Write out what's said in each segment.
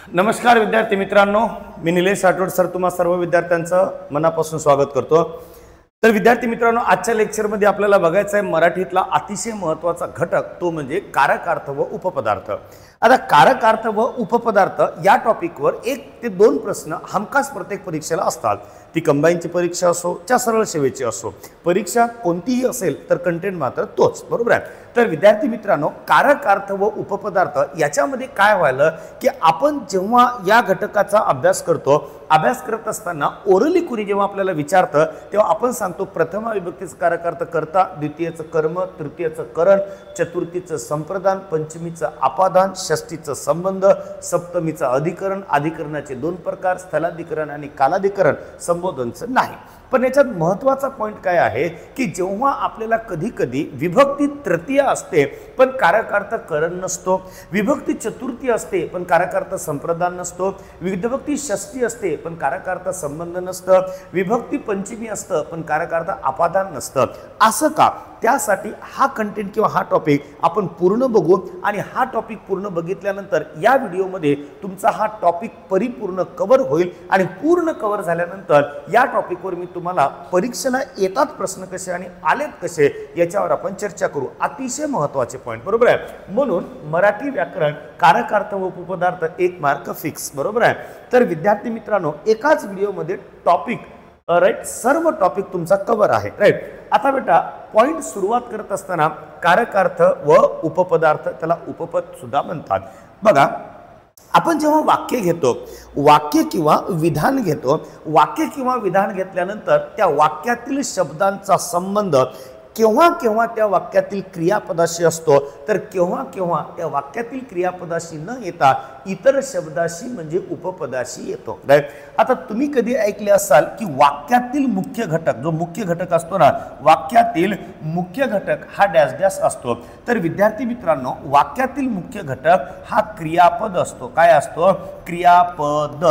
नमस्कार विद्यार्थी मित्रांनो, मी निलेश राठोड सर तुम्हा सर्व विद्यार्थ्यांचं मनापासून स्वागत करतो। तर विद्यार्थी मित्रांनो, आजच्या लेक्चरमध्ये आपल्याला बघायचं आहे मराठीतला अतिशय महत्त्वाचा घटक, तो म्हणजे कारक अर्थ व उपपदार्थ। आता कारक अर्थ व उपपदार्थ या टॉपिकवर 1 ते 2 प्रश्न हमखास प्रत्येक परीक्षेला असतात। ती कंबाईनची परीक्षा असो च्या सरळ सेवेची असो, परीक्षा कोणतीही असेल तर कंटेंट मात्र तोच, बरोबर आहे। तर विद्यार्थी मित्रांनो, कारक अर्थ व उपपदार्थ याच्यामध्ये काय व्हायला की आपण जेव्हा या घटकाचा अभ्यास करत असताना ओरली कुणी जेव्हा आपल्याला विचारतं तेव्हा आपण सांगतो प्रथमा विभक्तीचं कारक अर्थ कर्ता, द्वितीयचं कर्म, तृतीयचं करण, चतुर्थीचं संप्रदान, पंचमीचं अपादान, षष्ठीचं संबंध, सप्तमीचं अधिकरण, अधिकरणाचे 2 प्रकार, स्थलाधिकरण आणि कालाधिकरण, संबोधनचं नाही। पण याच्यात महत्त्वाचा पॉइंट काय आहे की जेव्हा आपल्याला कधी-कधी विभक्ती तृतीय असते पण कारक अर्थ करण नसतो, विभक्ती चतुर्थी असते पण कारक अर्थ संप्रदान नसतो, विभक्ती षष्ठी असते पण कारक अर्थ संबंध नसतं, विभक्ती पंचमी असतं पण कारक अर्थ अपादान नसतं। असं का? त्यासाठी हा कंटेंट किंवा हा टॉपिक आपण पूर्ण बघू आणि हा टॉपिक पूर्ण बघितल्यानंतर या व्हिडिओमध्ये तुमचा हा टॉपिक परिपूर्ण कव्हर होईल आणि पूर्ण कव्हर झाल्यानंतर या टॉपिकवर मी तुम्हाला परीक्षेला येतात प्रश्न कसे आणि आलेत कसे याच्यावर आपण चर्चा करू। अतिशय महत्त्वाचे पॉइंट, बरोबर आहे। म्हणून मराठी व्याकरण कारक अर्थ व उपपदार्थ 1 मार्क फिक्स, बरोबर आहे। तर विद्यार्थी मित्रांनो, एकाच व्हिडिओमध्ये टॉपिक राईट सर्व टॉपिक तुमचा कव्हर आहे, राईट। आता बेटा पॉइंट सुरुवात करत असताना कारक अर्थ व उपपदार्थ, त्याला उपपद सुद्धा म्हणतात। बघा, आपण जेव्हा वाक्य घेतो, वाक्य किंवा विधान घेतो, वाक्य किंवा विधान घेतल्यानंतर त्या वाक्यातील शब्दांचा संबंध केव्हा केव्हा त्या वाक्यातील क्रियापदाशी असतो तर केव्हा केव्हा त्या वाक्यातील क्रियापदाशी न येता इतर शब्दाशी म्हणजे उपपदाशी येतो, राईट। आता तुम्ही कधी ऐकले असाल की वाक्यातील मुख्य घटक, जो मुख्य घटक असतो ना, वाक्यातील मुख्य घटक हा डॅश डॅश असतो। तर विद्यार्थी मित्रांनो, वाक्यातील मुख्य घटक हा क्रियापद असतो। काय असतो? क्रियापद।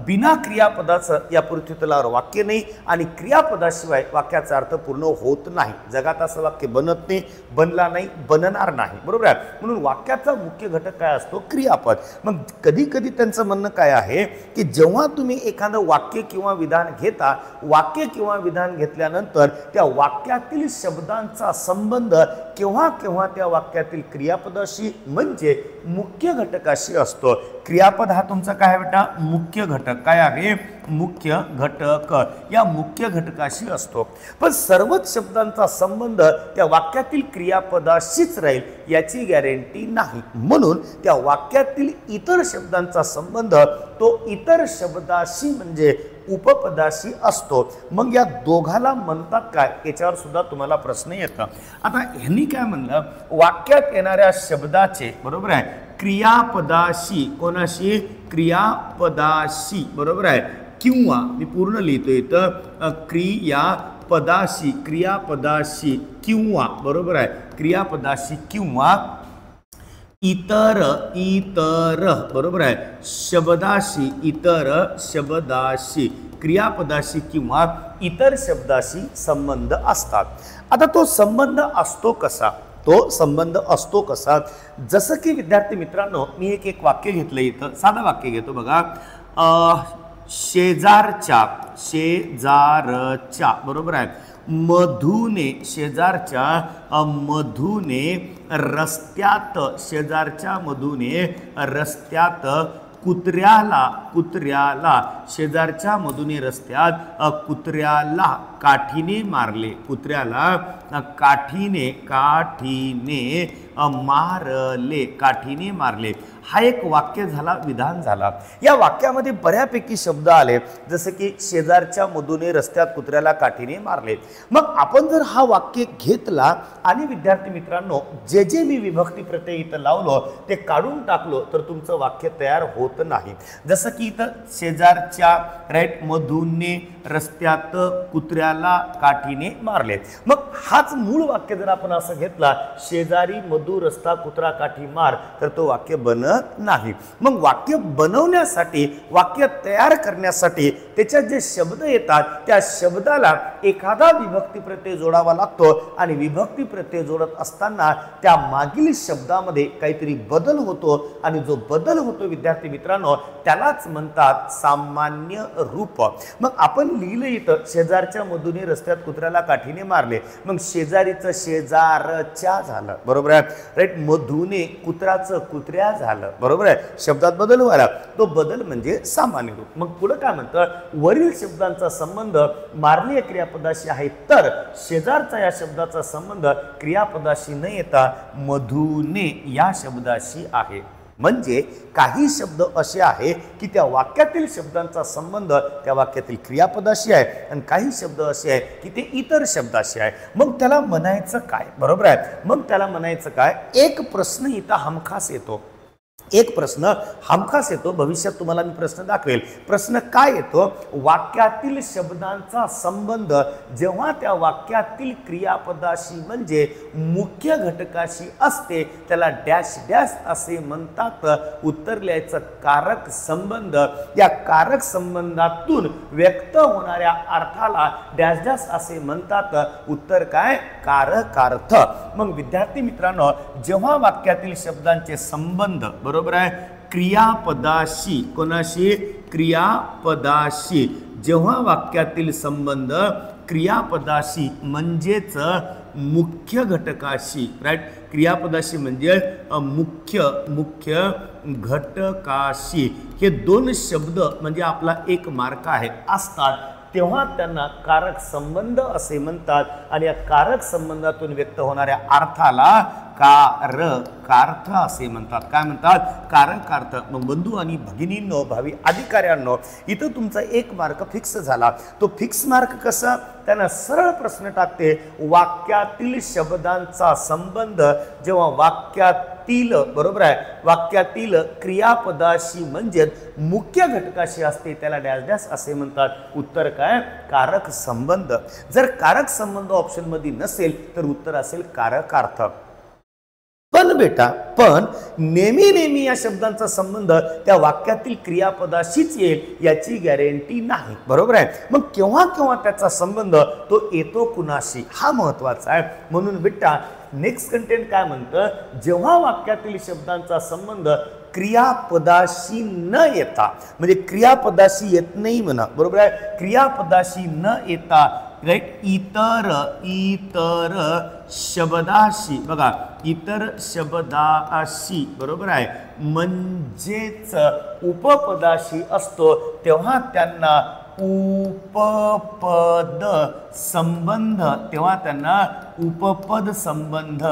बिना क्रियापदाचं या पृथ्वीतलावर वाक्य नाही आणि क्रियापदाशिवाय वाक्याचा अर्थ पूर्ण होत नाही। जगात असं वाक्य बनत नाही, बनला नाही, बनणार नाही, बरोबर आहे। म्हणून वाक्याचा मुख्य घटक काय असतो? क्रियापद। मग कधी कधी त्यांचं म्हणणं काय आहे की जेव्हा तुम्ही एखादं वाक्य किंवा विधान घेता, वाक्य किंवा विधान घेतल्यानंतर त्या वाक्यातील शब्दांचा संबंध केव्हा केव्हा त्या वाक्यातील क्रियापदाशी म्हणजे मुख्य घटकाशी असतो। क्रियापद हा तुमचा काय आहे बेटा? मुख्य घटक। काय आहे? मुख्य घटक। या मुख्य घटकाशी असतो। पण सर्वच शब्दांचा संबंध त्या वाक्यातील क्रियापदाशीच राहील याची गॅरंटी नाही। म्हणून त्या वाक्यातील इतर शब्दांचा संबंध तो इतर शब्दाशी म्हणजे उपपदाशी असतो। मग या दोघाला म्हणतात काय याच्यावर सुद्धा तुम्हाला प्रश्न येतात। आता ह्यांनी काय म्हणलं, वाक्यात येणाऱ्या शब्दाचे, बरोबर आहे, क्रियापदाशी, कोणाशी? क्रियापदाशी, बरोबर आहे। किंवा मी पूर्ण लिहितो इथं, क्रियापदाशी, क्रियापदाशी किंवा, बरोबर आहे, क्रियापदाशी किंवा इतर, बरोबर आहे, शब्दाशी, इतर शब्दाशी, क्रियापदाशी किंवा इतर शब्दाशी संबंध असतात। आता तो संबंध असतो कसा? तो संबंध असतो कसा? जसं की विद्यार्थी मित्रांनो, मी एक वाक्य घेतलं इथं, साधं वाक्य घेतो बघा, शेजारच्या, शेजारच्या, बरोबर आहे, मधुने, शेजारच्या मधुने रस्त्यात, शेजारच्या मधुने रस्त्यात कुत्र्याला, कुत्र्याला, शेजारच्या मधुने रस्त्यात कुत्र्याला काठीने मारले, कुत्र्याला काठीने, काठीने मारले, काठीने मारले। हा एक वाक्य झाला, विधान झाला। या वाक्यामध्ये बऱ्यापैकी शब्द आले, जसे की शेजारच्या मधुने रस्त्यात कुत्र्याला काठीने मारले। मग आपण जर हा वाक्य घेतला आणि विद्यार्थी मित्रांनो जे जे मी विभक्ती प्रत्यय इथं लावलो ते काढून टाकलो तर तुमचं वाक्य तयार होत नाही। जसं की इथं शेजारच्या, राईट, मधुने रस्त्यात कुत्र्याला काठीने मारले। मग हाच मूळ वाक्य जर आपण असं घेतला, शेजारी मधु मधु रस्ता कुत्रा काठी मार, तर तो वाक्य बनत नाही. मग वाक्य बनवण्यासाठी, वाक्य तयार करण्यासाठी त्याच्यात जे शब्द येतात त्या शब्दाला एखादा विभक्ती प्रत्यय जोडावा लागतो आणि विभक्ती प्रत्यय जोडत असताना त्या मागील शब्दामध्ये काहीतरी बदल होतो आणि जो बदल होतो विद्यार्थी मित्रांनो त्यालाच म्हणतात सामान्य रूप. मग आपण लिहिलं इथं शेजारच्या मधुने रस्त्यात कुत्र्याला काठीने मारले, मग शेजारीचं शेजारच्या झालं, बरोबर आहे, राईट. मधुने कुत्र्याचं कुत्र्या झालं, बरोबर आहे. शब्दात बदल व्हायला, तो बदल म्हणजे सामान्य रूप. मग पुढे काय म्हणतं, वरील शब्दांचा संबंध मारलीय क्रियापदाशी आहे, तर शेजारचा या शब्दाचा संबंध क्रियापदाशी न येता मधुने या शब्दाशी आहे. म्हणजे काही शब्द असे आहे की त्या वाक्यातील शब्दांचा संबंध त्या वाक्यातील क्रियापदाशी आहे आणि काही शब्द असे आहे की ते इतर शब्दाशी आहे. मग त्याला म्हणायचं काय, बरोबर आहे. मग त्याला म्हणायचं काय, एक प्रश्न इथं हमखास येतो, एक प्रश्न हमखास येतो. भविष्यात तुम्हाला मी प्रश्न दाखवेल. प्रश्न काय येतो, वाक्यातील शब्दांचा संबंध जेव्हा त्या वाक्यातील क्रियापदाशी म्हणजे मुख्य घटकाशी असते त्याला डॅश डॅश असे म्हणतात. उत्तर लिहायचं कारक संबंध. या कारक संबंधातून व्यक्त होणाऱ्या अर्थाला डॅश डॅश असे म्हणतात. उत्तर काय, कारकार्थ. मग विद्यार्थी मित्रांनो जेव्हा वाक्यातील शब्दांचे संबंध, बरोबर आहे, क्रियापदाशी, कोणाशी, क्रियापदाशी, जेव्हा वाक्यातील संबंध क्रियापदाशी म्हणजेच मुख्य घटकाशी, राईट, क्रियापदाशी म्हणजे मुख्य घटकाशी, हे दोन शब्द म्हणजे आपला एक मार्क आहे असतात तेव्हा त्यांना कारक संबंध असे म्हणतात. आणि या कारक संबंधातून व्यक्त होणाऱ्या अर्थाला कारकार्थ असे म्हणतात. काय म्हणतात, कारकार्थ. मग बंधू आणि भगिनींनो, भावी अधिकाऱ्यांनो, इथं तुमचा एक मार्क फिक्स झाला. तो फिक्स मार्क कसा, त्यांना सरळ प्रश्न टाकते, वाक्यातील शब्दांचा संबंध जेव्हा वाक्यातील, बरोबर आहे, वाक्यातील क्रियापदाशी म्हणजे मुख्य घटकाशी असते त्याला डॅश डॅश असे म्हणतात. उत्तर काय, कारक संबंध. जर कारक संबंध ऑप्शन मध्ये नसेल तर उत्तर असेल कारकार्थ. पण बेटा, पण नेहमी नेहमी या शब्दांचा संबंध त्या वाक्यातील क्रियापदाशीच येईल याची गॅरंटी नाही, बरोबर आहे. मग केव्हा केव्हा त्याचा संबंध तो येतो कुणाशी, हा महत्वाचा आहे. म्हणून बेटा नेक्स्ट कंटेंट काय म्हणतं, जेव्हा वाक्यातील शब्दांचा संबंध क्रियापदाशी न येता, म्हणजे क्रियापदाशी येत नाही म्हणा, बरोबर आहे, क्रियापदाशी न येता, राईट, इतर शब्दाशी, बघा, इतर शब्दाशी, बरोबर आहे, म्हणजेच उपपदाशी असतो तेव्हा त्यांना उपपद संबंध, तेव्हा त्यांना उपपद संबंध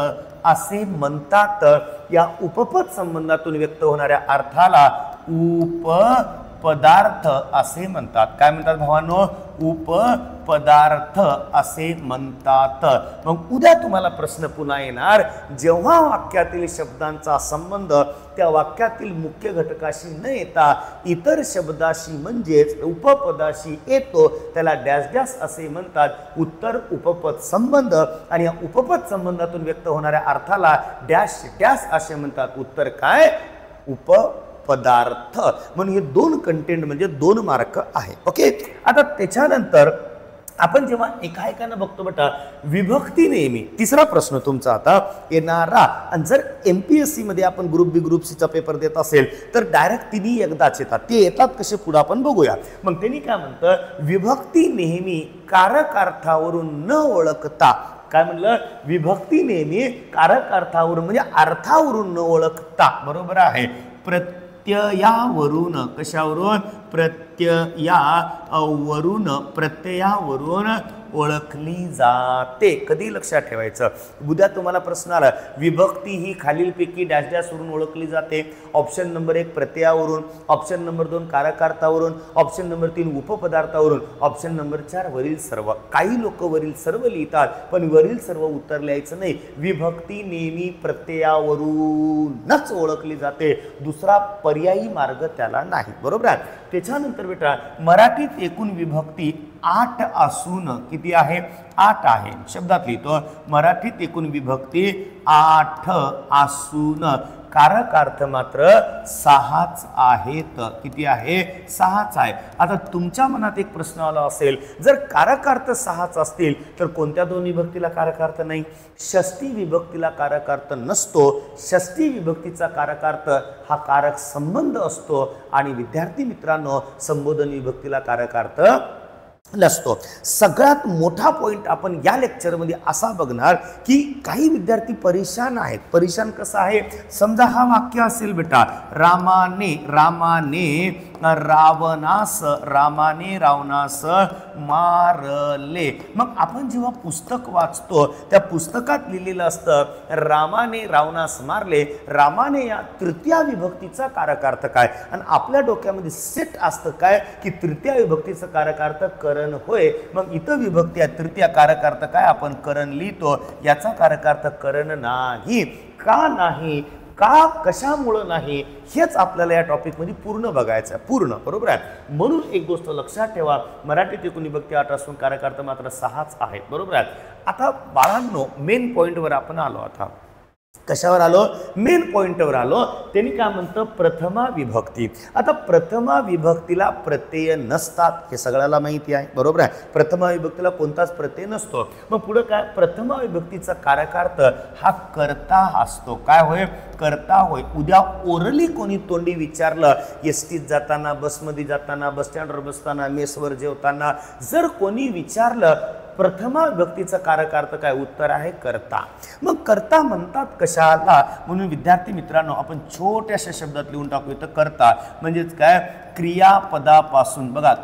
असे म्हणतात. या उपपद संबंधातून व्यक्त होणाऱ्या अर्थाला उपपदार्थ असे म्हणतात. काय म्हणतात भावांनो, उपपदार्थ असे म्हणतात. मग उद्या तुम्हाला प्रश्न पुन्हा येणार, जेव्हा वाक्यातील शब्दांचा संबंध त्या वाक्यातील मुख्य घटकाशी न येता इतर शब्दाशी म्हणजेच उपपदाशी येतो त्याला डॅश डॅश असे म्हणतात. उत्तर उपपद संबंध. आणि या उपपद संबंधातून व्यक्त होणाऱ्या अर्थाला डॅश डॅश असे म्हणतात. उत्तर काय, उपपदार्थ. म्हणून हे दोन कंटेंट म्हणजे 2 मार्क आहे. ओके, आता त्याच्यानंतर आपण जेव्हा एकाएकानं बघतो बेटा विभक्ती नेहमी, तिसरा प्रश्न तुमचा आता येणारा, आणि जर MPSC मध्ये आपण ग्रुप बी ग्रुप सीचा पेपर देत असेल तर डायरेक्ट तिन्ही एकदाच येतात. ते येतात कसे पुढे आपण बघूया. मग त्यांनी काय म्हणतं, विभक्ती नेहमी कारकार्थावरून न ओळखता, काय म्हणलं, विभक्ती नेहमी कारकार्थावरून म्हणजे अर्थावरून न ओळखता, बरोबर आहे, प्रत्ययावरून, कशावरून, प्रत्ययावरून ओळखली जाते. कधी लक्षात ठेवायचं, उद्या तुम्हाला प्रश्न आला, विभक्ती ही खालीलपैकी डॅश डॅश वरून ओळखली जाते. ऑप्शन नंबर 1 प्रत्ययावरून, ऑप्शन नंबर 2 कारकार्थावरून, ऑप्शन नंबर 3 उपपदार्थावरून, ऑप्शन नंबर 4 वरील सर्व. काही लोक वरील सर्व लिहितात पण वरील सर्व उत्तर लिहायचं नाही. विभक्ती नेहमी प्रत्ययावरूनच ओळखली जाते, दुसरा पर्यायी मार्ग त्याला नाही, बरोबर आहे. त्याच्यानंतर बेटा मराठीत एकूण विभक्ती 8 असून किती आहे? 8 आहे. शब्दात लिहितो मराठीत एकूण विभक्ती 8 असून कारकार्थ मात्र 6च आहेत. किती आहे? 6च आहे. आता तुमच्या मनात एक प्रश्न आला असेल, जर कारकार्थ 6च असतील तर कोणत्या दोन विभक्तीला कारकार्थ नाही? षष्ठी विभक्तीला कारकार्थ नसतो. षष्ठी विभक्तीचा कारकार्थ हा कारक संबंध असतो आणि विद्यार्थी मित्रांनो संबोधन विभक्तीला कारकार्थ नसतो. सगळ्यात मोठा पॉइंट आपण या लेक्चरमध्ये असा बघणार की काही विद्यार्थी परेशान आहेत. परेशान कसं आहे? समजा हा वाक्य असेल बेटा, रामाने रावणास मारले. मग आपण जेव्हा पुस्तक वाचतो त्या पुस्तकात लिहिलेलं असतं रामाने रावणास मारले. रामाने या तृतीय विभक्तीचा कारकार्थ काय? आणि आपल्या डोक्यामध्ये सेट असतं काय की तृतीय विभक्तीचा कारकार्थ करण होय. मग इथं विभक्ती आहे तृतीय, कारकार्थ काय? आपण करण लिहितो. याचा कारकार्थ करण नाही. का नाही? का कशामुळं नाही हेच आपल्याला या टॉपिकमध्ये पूर्ण बघायचं आहे. पूर्ण बरोबर आहे. म्हणून एक गोष्ट लक्षात ठेवा, मराठीत एकूण विभक्ती 8 असून कारकार्थ मात्र 6च आहेत. बरोबर आहे. आता बाळांनो मेन पॉइंटवर आपण आलो. आता कशावर आलो? मेन पॉइंटवर आलो. त्यांनी काय म्हणतं? प्रथमा विभक्ती. आता प्रथमा विभक्तीला प्रत्यय नसतात हे सगळ्याला माहिती आहे. बरोबर आहे. प्रथमा विभक्तीला कोणताच प्रत्यय नसतो. मग पुढे काय? प्रथमा विभक्तीचा कारकार्थ हा कर्ता असतो. काय होय? कर्ता होय. उद्या ओरली कोणी तोंडी विचारलं, एसटीत जाताना, बसमध्ये जाताना, बस स्टँडवर बसताना, मेसवर जेवताना जर कोणी विचारलं प्रथमा विभक्तीचा कारकार्थ काय? उत्तर आहे कर्ता. मग कर्ता म्हणतात कशाला? म्हणून विद्यार्थी मित्रांनो आपण छोट्याशा शब्दात लिहून टाकू. तर कर्ता म्हणजेच काय? क्रियापदापासून. बघा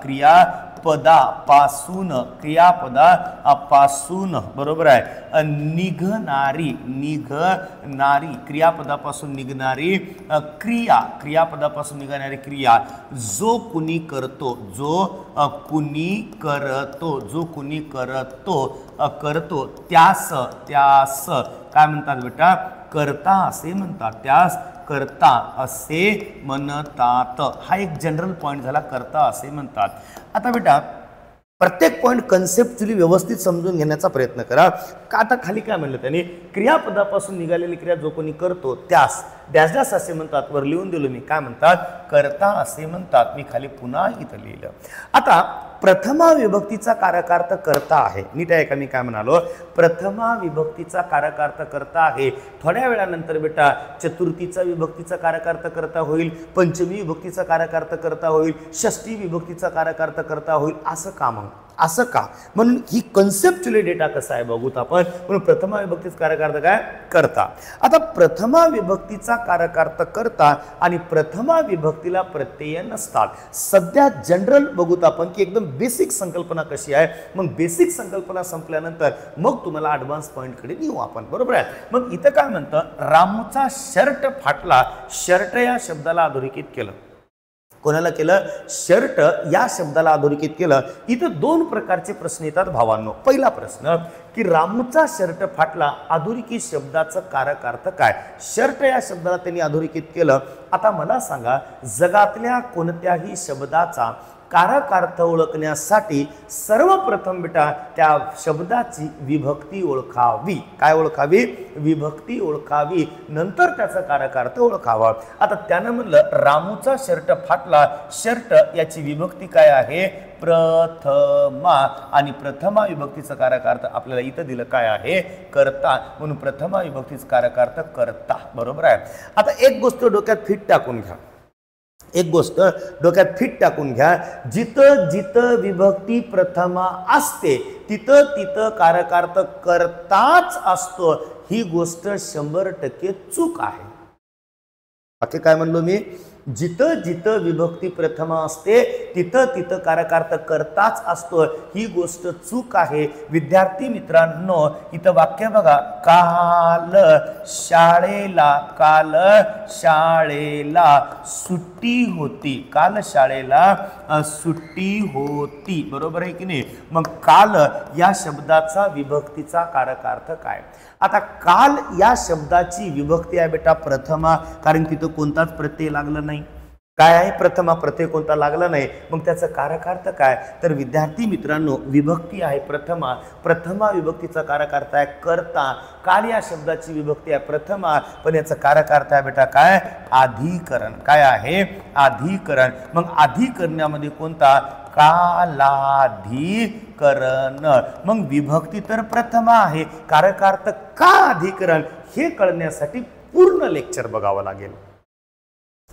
क्रियापदापासून बरोबर आहे निघणारी क्रियापदापासून निघणारी क्रियापदापासून निघणारी क्रिया जो कुणी करतो त्यास काय म्हणतात बेटा? कर्ता असे म्हणतात. त्यास कर्ता असे म्हणतात. हा एक जनरल पॉइंट झाला, कर्ता असे म्हणतात. आता बेटा प्रत्येक पॉइंट कन्सेप्च्युअली व्यवस्थित समजून घेण्याचा प्रयत्न करा. का आता खाली काय म्हणलं त्यांनी? क्रियापदापासून निघालेली क्रिया जो कोणी करतो त्यास डॅश डॅश असे म्हणतात. वर लिहून दिलो मी. काय म्हणतात? कर्ता असे म्हणतात. मी खाली पुन्हा इथं लिहिलं. आता प्रथमा विभक्तीचा कारकार्थ कर्ता आहे. नीट आहे का? मी काय म्हणालो? प्रथमा विभक्तीचा कारकार्थ कर्ता आहे. थोड्या वेळानंतर बेटा चतुर्थीचा विभक्तीचा कारकार्थ कर्ता होईल, पंचमी विभक्तीचा कारकार्थ कर्ता होईल, षष्ठी विभक्तीचा कारकार्थ कर्ता होईल. असं का? मग असं का? म्हणून ही कन्सेप्च्युअली डेटा कसा आहे बघूत आपण. म्हणून प्रथमा विभक्तीचा कारकार्थ काय? कर्ता. आता प्रथमा विभक्तीचा कारकार्थ कर्ता आणि प्रथमा विभक्तीला प्रत्यय नसतात. सध्या जनरल बघूत आपण की एकदम बेसिक संकल्पना कशी आहे. मग बेसिक संकल्पना संपल्यानंतर मग तुम्हाला ॲडव्हान्स पॉईंटकडे नेऊ आपण. बरोबर आहे. मग इथं काय म्हणतं? रामूचा शर्ट फाटला. शर्ट या शब्दाला अधोरेखित केलं. कोणाला केलं? शर्ट या शब्दाला अधोरेखित केलं. इथं दोन प्रकारचे प्रश्न येतात भावांनो. पहिला प्रश्न की रामूचा शर्ट फाटला अधोरेखित शब्दाचं कारकार्थ काय? शर्ट या शब्दाला त्यांनी अधोरेखित केलं. आता मला सांगा जगातल्या कोणत्याही शब्दाचा कारकार्थ ओळखण्यासाठी सर्वप्रथम बेटा त्या शब्दाची विभक्ती ओळखावी. काय ओळखावी? विभक्ती ओळखावी. नंतर त्याचा कारकार्थ ओळखावा. आता त्यानं म्हणलं रामूचा शर्ट फाटला. शर्ट याची विभक्ती काय आहे? प्रथमा. आणि प्रथमा विभक्तीचा कारकार्थ आपल्याला इथं दिलं काय आहे? कर्ता. म्हणून प्रथमा विभक्तीचा कारकार्थ कर्ता. बरोबर आहे. आता एक गोष्ट डोक्यात फिट टाकून घ्या. जिथं जिथं विभक्ती प्रथमा असते तिथं तिथं कारकार्थ कर्ताच असतो. ही गोष्ट 100% चूक आहे. बाकी काय म्हणलो मी? जिथं जिथं विभक्ती प्रथमा असते तिथं तिथं कारकार्थ कर्ताच असतो. ही गोष्ट चूक आहे. विद्यार्थी मित्रांनो इथं वाक्य बघा. काल शाळेला सुट्टी होती. काल शाळेला सुट्टी होती. बरोबर आहे की नाही? मग काल या शब्दाचा विभक्तीचा कारकार्थ काय? आता काल या शब्दाची विभक्ती आहे बेटा प्रथमा, कारण तिथं कोणताच प्रत्यय लागला नाही. काय आहे प्रथमा, प्रत्यय कोणता लागला नाही, मग त्याचं कारकार्थ काय, तर विद्यार्थी मित्रांनो विभक्ती आहे प्रथमा, प्रथमा विभक्तीचा कारकार्थ आहे कर्ता, काल या शब्दाची विभक्ती आहे प्रथमा, पण याचं कारकार्थ आहे बेटा काय, अधिकरण. काय आहे, अधिकरण. मग अधिकरणामध्ये कोणता, कालाधिकरण. मग विभक्ती तर प्रथमा आहे, कारकार्थ का अधिकरण हे कळण्यासाठी पूर्ण लेक्चर बघावं लागेल.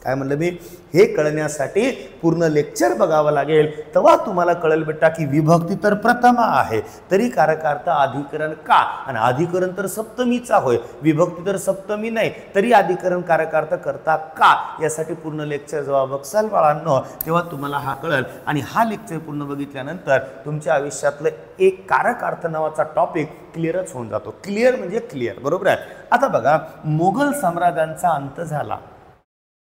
काय म्हणलं मी, हे कळण्यासाठी पूर्ण लेक्चर बघावं लागेल, तेव्हा तुम्हाला कळेल बेटा की विभक्ती तर प्रथमा आहे तरी कारकार्थ अधिकरण का, आणि अधिकरण तर सप्तमीचा होय, विभक्ती तर सप्तमी नाही तरी अधिकरण कारकार्थ करता का, यासाठी पूर्ण लेक्चर जेव्हा बघसाल बाळांनो तेव्हा तुम्हाला हा कळेल. आणि हा लेक्चर पूर्ण बघितल्यानंतर तुमच्या आयुष्यातलं एक कारकार्थ नावाचा टॉपिक क्लिअरच होऊन जातो. क्लिअर म्हणजे क्लिअर, बरोबर आहे. आता बघा, मोगल साम्राज्यांचा अंत झाला,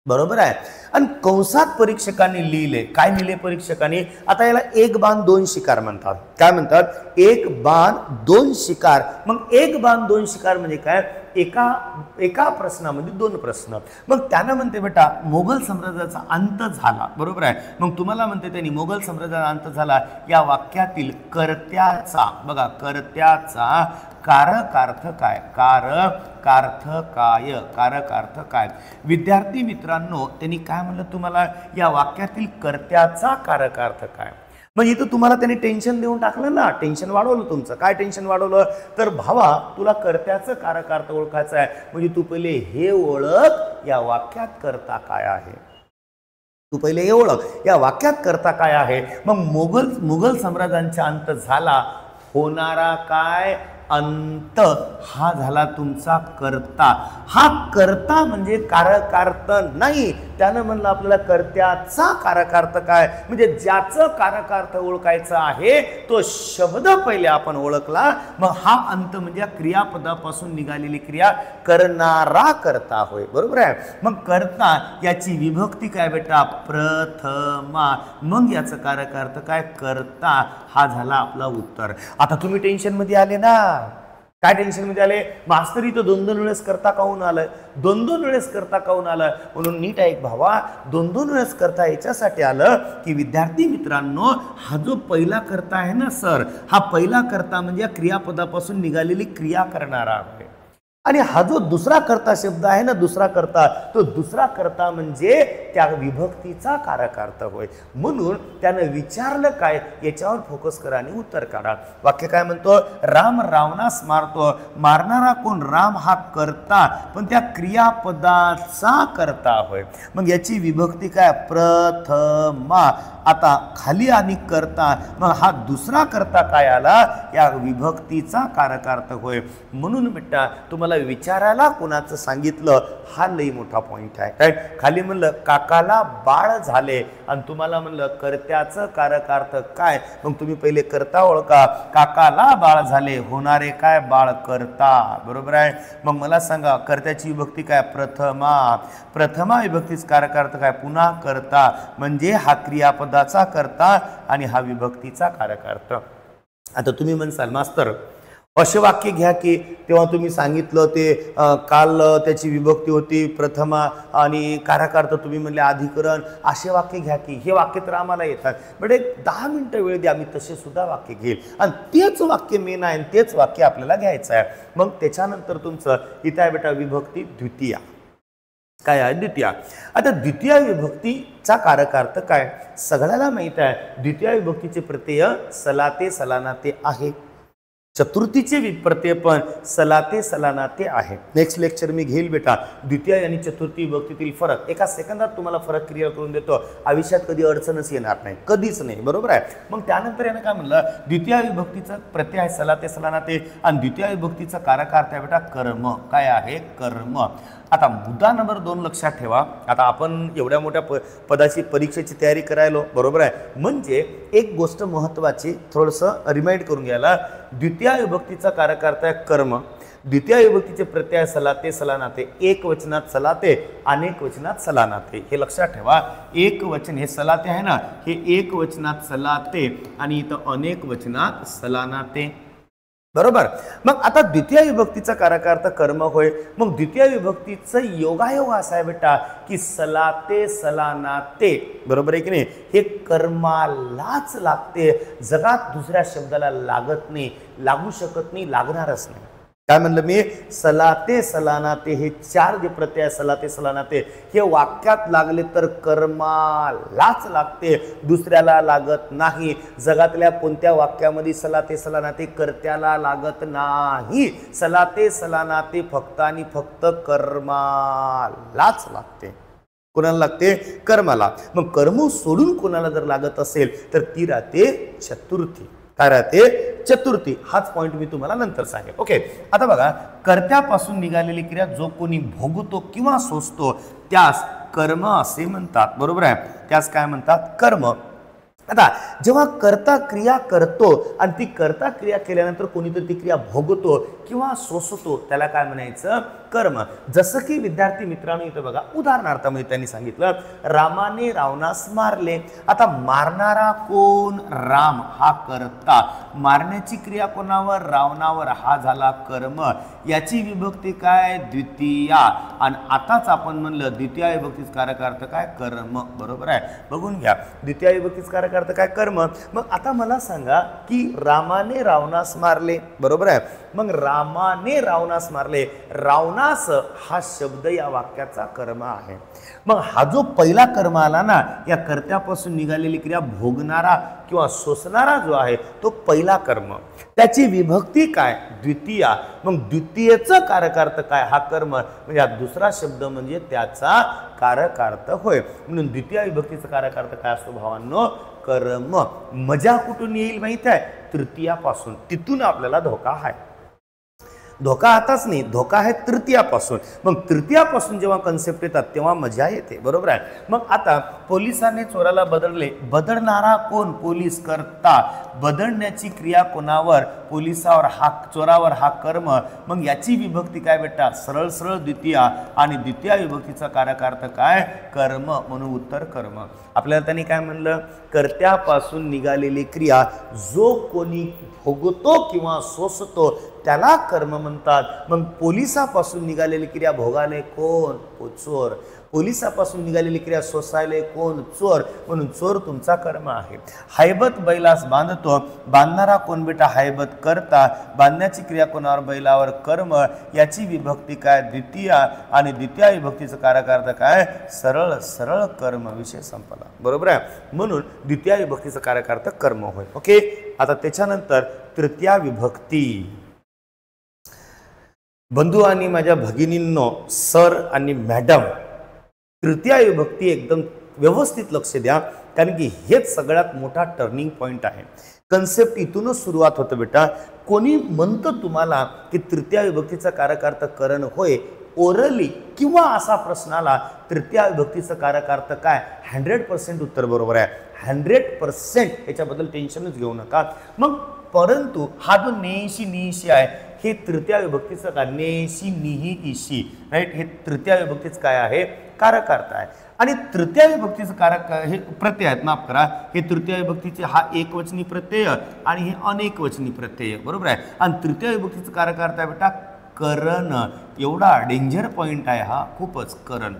बरोबर आहे, आणि कंसात परीक्षकांनी लिहिले, काय लिहिले परीक्षकांनी, आता याला एक बाण दोन शिकार म्हणतात. काय म्हणतात, एक बाण दोन शिकार. मग एक बाण दोन शिकार म्हणजे काय, एका प्रश्नामध्ये दोन प्रश्न. मग त्यानं म्हणते बेटा मोगल साम्राज्याचा अंत झाला, बरोबर आहे. मग तुम्हाला म्हणते त्यांनी मोगल साम्राज्याचा अंत झाला या वाक्यातील कर्त्याचा, बघा कर्त्याचा कारकार्थ काय, कारकार्थ काय, कारकार्थ काय. विद्यार्थी मित्रांनो त्यांनी काय म्हणलं तुम्हाला, या वाक्यातील कर्त्याचा कारकार्थ काय. मग इथं तुम्हाला त्यांनी टेन्शन देऊन टाकलं ना, टेन्शन वाढवलं तुमचं. काय टेन्शन वाढवलं, तर भावा तुला कर्त्याचं कारकार्थ ओळखायचं आहे, म्हणजे तू पहिले हे ओळख या वाक्यात कर्ता काय आहे, तू पहिले हे ओळख या वाक्यात कर्ता काय आहे. मग मुघल साम्राज्यांचा अंत झाला, होणारा काय, अंत, हा झाला तुमचा कर्ता. हा कर्ता म्हणजे कारकार्थ नाही, त्यानं म्हणलं आपल्याला कर्त्याचा कारकार्थ काय, म्हणजे ज्याचं कारकार्थ ओळखायचा आहे तो शब्द पहिले आपण ओळखला, मग हा अंत म्हणजे क्रियापदापासून निघालेली क्रिया करणारा कर्ता होय, बरोबर आहे. मग कर्ता याची विभक्ती काय बेटा, प्रथमा. मग याचं कारकार्थ काय, कर्ता. हा झाला आपला उत्तर. आता तुम्ही टेन्शन मध्ये आले ना, काय टेन्शन मध्ये आले, मास्तर इथं दोन दोन वेळेस करता काहून आलं, दोन दोन वेळेस करता काहून आलं, म्हणून नीट ऐक भावा, दोन दोन वेळेस करता याच्यासाठी आलं की विद्यार्थी मित्रांनो हा जो पहिला कर्ता आहे ना सर, हा पहिला कर्ता म्हणजे क्रियापदापासून निघालेली क्रिया करणारा आहे, आणि हा जो दुसरा कर्ता शब्द आहे ना, दुसरा कर्ता, तो दुसरा कर्ता म्हणजे त्या विभक्तीचा कारकार्थ होय. म्हणून त्यानं विचारलं काय, याच्यावर फोकस करा आणि उत्तर काढा. वाक्य काय म्हणतो, राम रावणास मारतो, मारणारा कोण, राम हा कर्ता, पण त्या क्रियापदाचा कर्ता होय. मग याची विभक्ती काय, प्रथमा. आता खाली आणि कर्ता, मग हा दुसरा कर्ता काय आला, या विभक्तीचा कारकार्थ होय. म्हणून बेटा तुम्हाला विचारायला कोणाचं सांगितलं, हा लई मोठा पॉइंट आहे. काय खाली म्हणलं काकाला बाळ झाले, आणि तुम्हाला म्हणलं कर्त्याचं कारकार्थ काय, मग तुम्ही पहिले कर्ता ओळखा. काकाला बाळ झाले, होणारे काय, बाळ कर्ता, बरोबर आहे. मग मला सांगा कर्त्याची विभक्ती काय, प्रथमा. प्रथमा विभक्तीचा कारकार्थ काय, पुन्हा कर्ता, म्हणजे हा क्रियापदाचा कर्ता आणि हा विभक्तीचा कारकार्थ. आता तुम्ही म्हणसाल मास्तर असे वाक्य घ्या की तेव्हा तुम्ही सांगितलं ते काल त्याची विभक्ती होती प्रथमा आणि कारकार्थ तुम्ही म्हणले अधिकरण, असे वाक्य घ्या की, हे वाक्य तर आम्हाला येतात, बट एक 10 मिनिटं वेळ द्या, मी तसे सुद्धा वाक्य घेईल आणि तेच वाक्य मेन आहे, तेच वाक्य आपल्याला घ्यायचं आहे. मग त्याच्यानंतर तुमचं इथं आहे बेटा विभक्ती द्वितीय. काय आहे, द्वितीय. आता द्वितीय विभक्तीचा कारकार्थ काय, सगळ्याला माहित आहे, द्वितीय विभक्तीचे प्रत्यय सलाते सलानाते आहे, चतुर्थीचे प्रत्यय पण सलाते सलानाते आहे. नेक्स्ट लेक्चर मी घेईल बेटा द्वितीय आणि चतुर्थी विभक्तीतील फरक, एका सेकंदात तुम्हाला फरक क्लिअर करून देतो, आयुष्यात कधी अडचणच येणार नाही, कधीच नाही, बरोबर आहे. मग त्यानंतर यानं काय म्हणलं, द्वितीय विभक्तीचा प्रत्यय आहे सलाते सलानाते आणि द्वितीय विभक्तीचा कारकार्थ आहे बेटा कर्म. काय आहे, कर्म. आता मुद्दा नंबर 2 लक्षात ठेवा. आता आपण एवढ्या मोठ्या पदाची परीक्षेची तयारी करायलो, बरोबर आहे, म्हणजे एक गोष्ट महत्त्वाची थोडंसं रिमाइंड करून घ्यायला, द्वितीय विभक्तीचा कारकार्थ आहे कर्म, द्वितीय विभक्तीचे प्रत्यय सलाते सलानाते, एक वचनात सलाते, अनेक वचनात सलानाते, हे लक्षात ठेवा. एक वचन हे सलाते आहे ना, हे एक वचनात सलाते आणि इथं अनेक वचनात सलानाते, बरोबर. मग आता द्वितीय विभक्तीचा कारकार्थ कर्म होय. मग द्वितीय विभक्तीचं योगायोग असा आहे बेटा की सलाते सलानाते, बरोबर आहे की नाही, हे कर्मालाच लागते, जगात दुसऱ्या शब्दाला लागत नाही, लागू शकत नाही, लागणारच नाही. काय म्हणलं मी, सलाते सलानाते हे चार जे प्रत्यय सलाते सलानाते हे वाक्यात लागले तर कर्मालाच लागते, दुसऱ्याला लागत नाही. जगातल्या कोणत्या वाक्यामध्ये सलाते सलानाते कर्त्याला लागत नाही. सलाते सलानाते फक्त आणि फक्त कर्मालाच लागते. कोणाला लागते, कर्माला. मग कर्म सोडून कोणाला जर लागत असेल तर ती राहते चतुर्थी. काय राहते, चतुर्थी. हाच पॉइंट मी तुम्हाला नंतर सांगेन. ओके, आता बघा, कर्त्यापासून निघालेली क्रिया जो कोणी भोगतो किंवा सोसतो त्यास कर्म असे म्हणतात. बरोबर आहे, त्यास काय म्हणतात, कर्म. आता जेव्हा कर्ता क्रिया करतो आणि ती कर्ता क्रिया केल्यानंतर कोणीतरी ती क्रिया भोगतो किंवा सोसतो त्याला काय म्हणायचं, कर्म. जसं की विद्यार्थी मित्रांनो इथं बघा, उदाहरणार्थामध्ये त्यांनी सांगितलं रामाने रावणास मारले. आता मारणारा कोण, राम हा कर्ता, मारण्याची क्रिया कोणावर, रावणावर, हा झाला कर्म. याची विभक्ती काय, द्वितीया. आणि आताच आपण म्हणलं द्वितीय विभक्तीच कारकार्थ काय, कर्म. बरोबर आहे, बघून घ्या, द्वितीय विभक्तीच कारकार्थ काय, कर्म. मग आता मला सांगा की रामाने रावणास मारले, बरोबर आहे. मग रामाने रावणास मारले, रावणास हा शब्द या वाक्याचा कर्म आहे. मग हा जो पहिला कर्म आला ना, या कर्त्यापासून निघालेली क्रिया भोगणारा किंवा सोसणारा जो आहे तो पहिला कर्म. त्याची विभक्ती काय, द्वितीया. मग द्वितीयेचा कारकार्थ काय, हा कर्म. म्हणजे हा दुसरा शब्द म्हणजे त्याचा कारकार्थ होय. म्हणून द्वितीय विभक्तीचा कारकार्थ काय असतो भावांनो, कर्म. मजा कुठून येईल माहित आहे, तृतीयापासून. तिथून आपल्याला धोका आहे. धोका आताच नाही, धोका आहे तृतीयापासून. मग तृतीयापासून जेव्हा कन्सेप्ट येतात तेव्हा मजा येते. बरोबर आहे. मग आता पोलिसांनी चोराला बदलले, बदलणारा कोण, पोलीस, कर्ता. बदलण्याची क्रिया कोणावर, पोलिसावर, हा चोरावर, हा कर्म. मग याची विभक्ती काय बेटा, सरळ सरळ द्वितीया. आणि द्वितीय विभक्तीचा कारकार्थ काय, कर्म. म्हणून उत्तर कर्म. आपल्याला त्यांनी काय म्हणलं, कर्त्यापासून निघालेली क्रिया जो कोणी भोगतो किंवा सोसतो त्याला कर्म म्हणतात. मग पोलिसापासून निघालेली क्रिया भोगाले कोण, चोर. पोलिसापासून निघालेली क्रिया सोसायले कोण, चोर. म्हणून चोर तुमचा कर्म आहे. हैबत बैलास बांधतो, बांधणारा कोण बेटा, हैबत करता. बांधण्याची क्रिया कोणावर, बैलावर, कर्म. याची विभक्ती काय, द्वितीया. आणि द्वितीय विभक्तीचं कारकार्थ काय, सरळ सरळ कर्म. विषय संपला. बरोबर आहे. म्हणून द्वितीय विभक्तीचं कारकार्थ कर्म होय. ओके, आता त्याच्यानंतर तृतीय विभक्ती. बंधू आणि माझ्या भगिनींनो, सर आणि मॅडम, तृतीय विभक्ती एकदम व्यवस्थित लक्ष द्या, कारण की हेच सगळ्यात मोठा टर्निंग पॉइंट आहे. कन्सेप्ट इथूनच सुरुवात होतं बेटा. कोणी म्हणतं तुम्हाला की तृतीय विभक्तीचा कारकार्थ करण होय, ओरली किंवा असा प्रश्न आला, तृतीय विभक्तीचा कारकार्थ काय, 100% उत्तर बरोबर आहे. 100%. याच्याबद्दल टेन्शनच घेऊ नका. मग परंतु हा जो नेशी निशी आहे हे तृतीय विभक्तीचं काय, नेशी निही इशी, राईट. हे तृतीय विभक्तीचं काय आहे, कारकार्थ आहे. आणि तृतीय विभक्तीचं कारक हे प्रत्यय आहेत, माफ करा, हे तृतीय विभक्तीचे हा एकवचनी प्रत्यय आणि हे अनेकवचनी प्रत्यय. बरोबर आहे. आणि तृतीय विभक्तीचं कारकार्थ आहे बेटा करण. एवढा डेंजर पॉइंट आहे हा, खूपच, करण.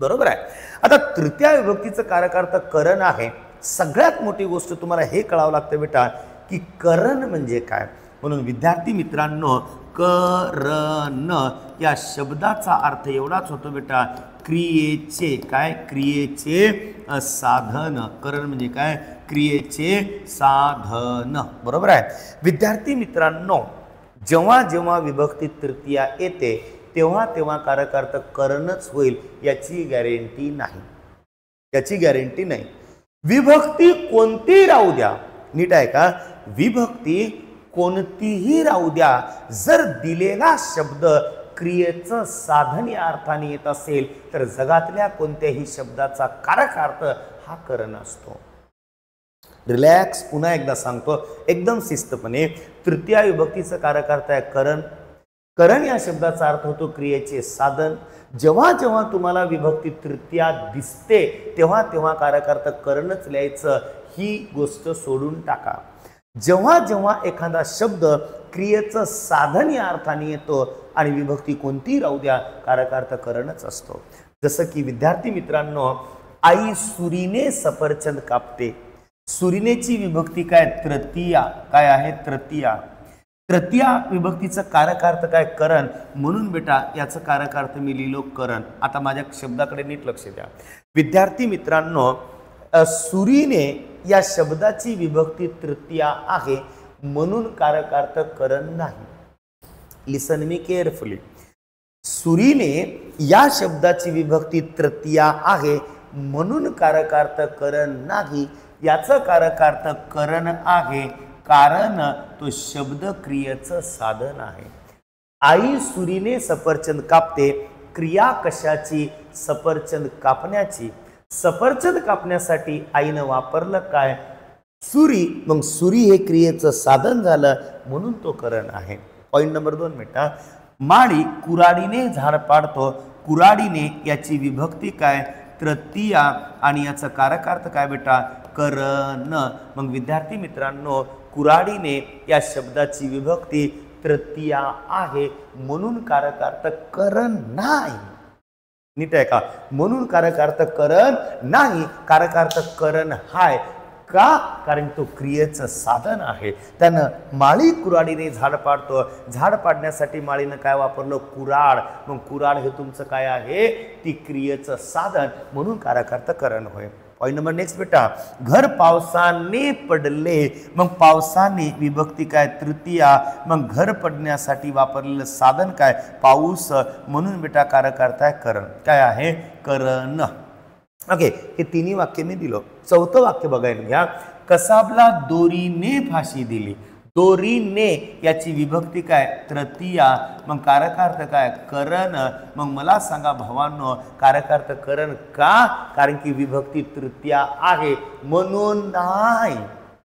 बरोबर आहे. आता तृतीय विभक्तीचं कारकार्थ करण आहे. सगळ्यात मोठी गोष्ट तुम्हाला हे कळावं लागतं बेटा की करण म्हणजे काय. म्हणून विद्यार्थी मित्रांनो, करण या शब्दाचा अर्थ एवढाच होतो बेटा, क्रियेचे काय, क्रियेचे साधन. करण म्हणजे काय, क्रियेचे साधन. बरोबर आहे. विद्यार्थी मित्रांनो, जेव्हा जेव्हा विभक्ती तृतीया येते तेव्हा तेव्हा कारकार्थ करणच होईल याची गॅरंटी नाही. याची गॅरंटी नाही. विभक्ती कोणती राहू द्या, नीट आहे का, विभक्ती कोणतीही राहू द्या, जर दिलेला शब्द क्रियेचं साधन या अर्थाने येत असेल तर जगातल्या कोणत्याही शब्दाचा कारकार्थ हा करण असतो. रिलॅक्स, पुन्हा एकदा सांगतो एकदम शिस्तपणे. तृतीय विभक्तीचं कारकार्थ आहे करण. करण या शब्दाचा अर्थ होतो क्रियेचे साधन. जेव्हा जेव्हा तुम्हाला विभक्ती तृतीया दिसते तेव्हा तेव्हा कारकार्थ करणच लिहायचं, ही गोष्ट सोडून टाका. जेव्हा जेव्हा एखादा शब्द क्रियेचं साधन या अर्थाने येतो आणि विभक्ती कोणती राहू द्या कारकार्थ करणच असतो. जसं की विद्यार्थी मित्रांनो, आई सुरीने सफरचंद कापते. सुरीनेची विभक्ती काय? तृतीया. काय आहे? तृतीया. तृतीया विभक्तीचं कारकार्थ काय? करण. म्हणून बेटा याचं कारकार्थ मी लिहिलो करण. आता माझ्या शब्दाकडे नीट लक्ष द्या विद्यार्थी मित्रांनो. सुरीने या शब्दाची विभक्ती तृतीया आहे म्हणून कारकार्थ करण नाही. Listen me carefully. सुरीने या शब्दाची विभक्ती तृतीया आहे म्हणून कारकार्थ करण नाही. याचं कारकार्थ करण आहे कारण तो शब्द क्रियेचं साधन आहे. आई सुरीने सफरचंद कापते. क्रिया कशाची? सफरचंद कापण्याची. सफरचंद कापण्यासाठी आईनं वापरलं काय? सुरी. मग सुरी हे क्रियेचं साधन झालं म्हणून तो करण आहे. पॉइंट नंबर 2 बेटा. माळी कुऱ्हाडीने झाड पाडतो. कुऱ्हाडीने याची विभक्ती काय? तृतीया आणि याचा कारकार्थ काय बेटा? करण. मग विद्यार्थी मित्रांनो, कुऱ्हाडीने या शब्दाची विभक्ती तृतीया आहे म्हणून कारकार्थ करण नाही. नीट आहे का? म्हणून कारकार्थ करण नाही. कारकार्थ करण हाय का? कारण तो क्रियेचं साधन आहे. त्यानं माळी कुऱ्हाडीने झाड पाडतो. झाड पाडण्यासाठी माळीनं काय वापरलं? कुऱ्हाड. मग कुऱ्हाड हे तुमचं काय आहे? ती क्रियेचं साधन म्हणून कारकार्थ करण होय. पॉइंट नंबर नेक्स्ट बेटा. घर पावसाने पडले. मग पावसाने विभक्ती काय? तृतीया. मग घर पडण्यासाठी वापरलेलं साधन काय? पाऊस. म्हणून बेटा कारकार्थ आहे करण. काय आहे? करण. ओके, हे तिन्ही वाक्य मी दिलो. चौथं वाक्य बघायला घ्या. कसाबला दोरीने फाशी दिली. दोरीने याची विभक्ती काय? तृतीया. मग कारकार्थ काय? करण. मग मला सांगा भावांनो, कारकार्थ करण का? कारण की विभक्ती तृतीया आहे म्हणून नाही.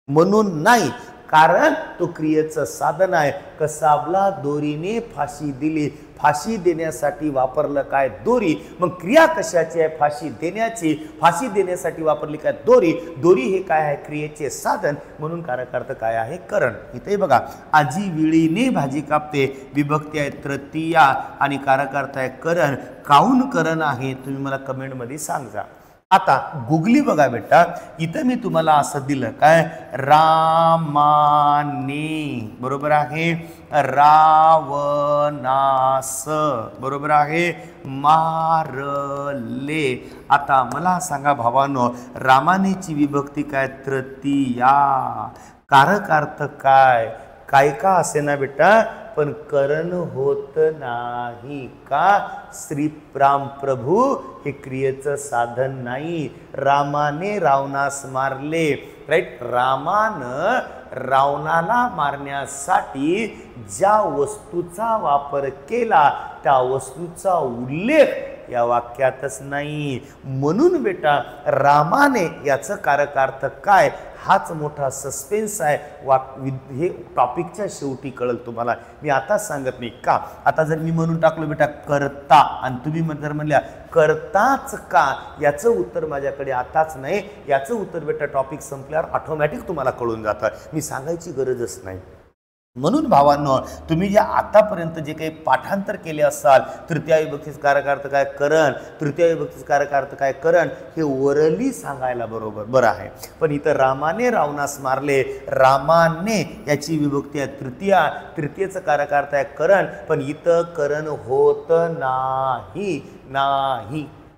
म्हणून नाही कारण तो क्रियेचं साधन आहे. कसाबला दोरीने फाशी दिली. फाशी देण्यासाठी वापरलं काय? दोरी. मग क्रिया कशाची आहे? फाशी देण्याची. फाशी देण्यासाठी वापरली काय? दोरी. दोरी हे काय आहे? क्रियेचे साधन म्हणून कारकार्थ काय आहे? करण. इथे बघा, आजी विळीने भाजी कापते. विभक्ती आहे तृतीया आणि कारकार्थ आहे करण. काऊन करण आहे तुम्ही मला कमेंट मध्ये सांगा. आता गुगली बघा बेटा. इथं मी तुम्हाला असं दिलं काय? रामाने. बरोबर आहे. रावणास. बरोबर आहे. मारले. आता मला सांगा भावानो, रामानेची विभक्ती काय? तृतीया. कारकार्थ काय? काय का असे ना बेटा, पण करण होत नाही का? श्रीराम प्रभू हे क्रियेचं साधन नाही. रामाने रावणास मारले. राईट. रामानं रावणाला मारण्यासाठी ज्या वस्तूचा वापर केला त्या वस्तूचा उल्लेख या वाक्यातच नाही. म्हणून बेटा रामाने याचं कारकार्थ काय हाच मोठा सस्पेन्स आहे. हे टॉपिकच्या शेवटी कळेल तुम्हाला. मी आता सांगत नाही का. आता जर मी म्हणून टाकलो बेटा करता आणि तुम्ही जर म्हणल्या करताच का, याचं उत्तर माझ्याकडे आताच नाही. याचं उत्तर बेटा टॉपिक संपल्यावर ऑटोमॅटिक तुम्हाला कळून जातं. मी सांगायची गरजच नाही. म्हणून भावांनो, तुम्ही जे आतापर्यंत जे काही पाठांतर केले असाल, तृतीया विभक्तीचा कारकार्थ काय? करण. तृतीया विभक्तीचा कारकार्थ काय? करण. हे वरली सांगायला बरं आहे. पण इथं रामाने रावणास मारले. रामाने याची विभक्ती आहे तृतीया. तृतीयेचा कारकार्थ आहे करण. पण इथं करण होत नाही.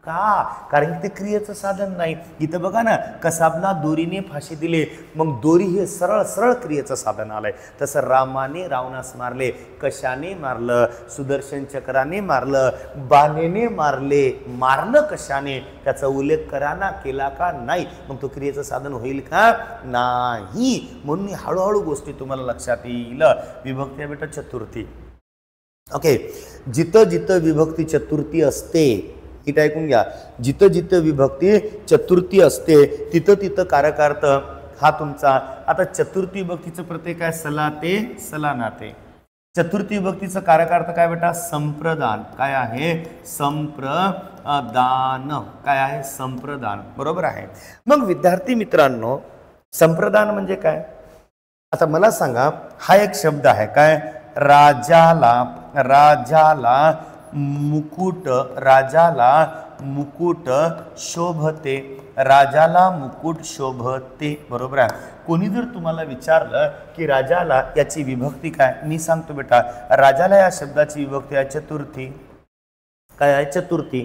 का? कारण ते क्रियेचं साधन नाही. इथं बघा ना, कसाबला दोरीने फाशी दिले. मग दोरी हे सरळ सरळ क्रियेचं साधन आलंय. तसं रामाने रावणास मारले. कशाने मारलं? सुदर्शन चक्राने मारलं. बाणेने मारले. मारलं कशाने? त्याचा उल्लेख कराना केला का? नाही. मग तो क्रियेचं साधन होईल का? नाही. म्हणून हळूहळू गोष्टी तुम्हाला लक्षात येईल. विभक्ती बेटा चतुर्थी. ओके, जिथं जिथं विभक्ती चतुर्थी असते, इथं ऐकून घ्या, जिथं जिथं विभक्ती चतुर्थी असते तिथं तिथं कारकार्थ हा तुमचा. आता चतुर्थी विभक्तीचं प्रत्यय काय? सलाते, सलानाते. चतुर्थी विभक्तीचं कारकार्थ काय बेटा? संप्रदान. काय आहे? संप्रदान. काय आहे? संप्रदान. बरोबर आहे. मग विद्यार्थी मित्रांनो, संप्रदान म्हणजे काय? आता मला सांगा, हा एक शब्द आहे काय, राजाला, राजाला मुकुट, राजाला मुकुट शोभते, राजाला मुकुट शोभते, बरोबर आहे. कोणी जर तुम्हाला विचारलं की राजाला याची विभक्ती काय, मी सांगतो बेटा राजाला या शब्दाची विभक्ती आहे चतुर्थी. काय आहे, चतुर्थी.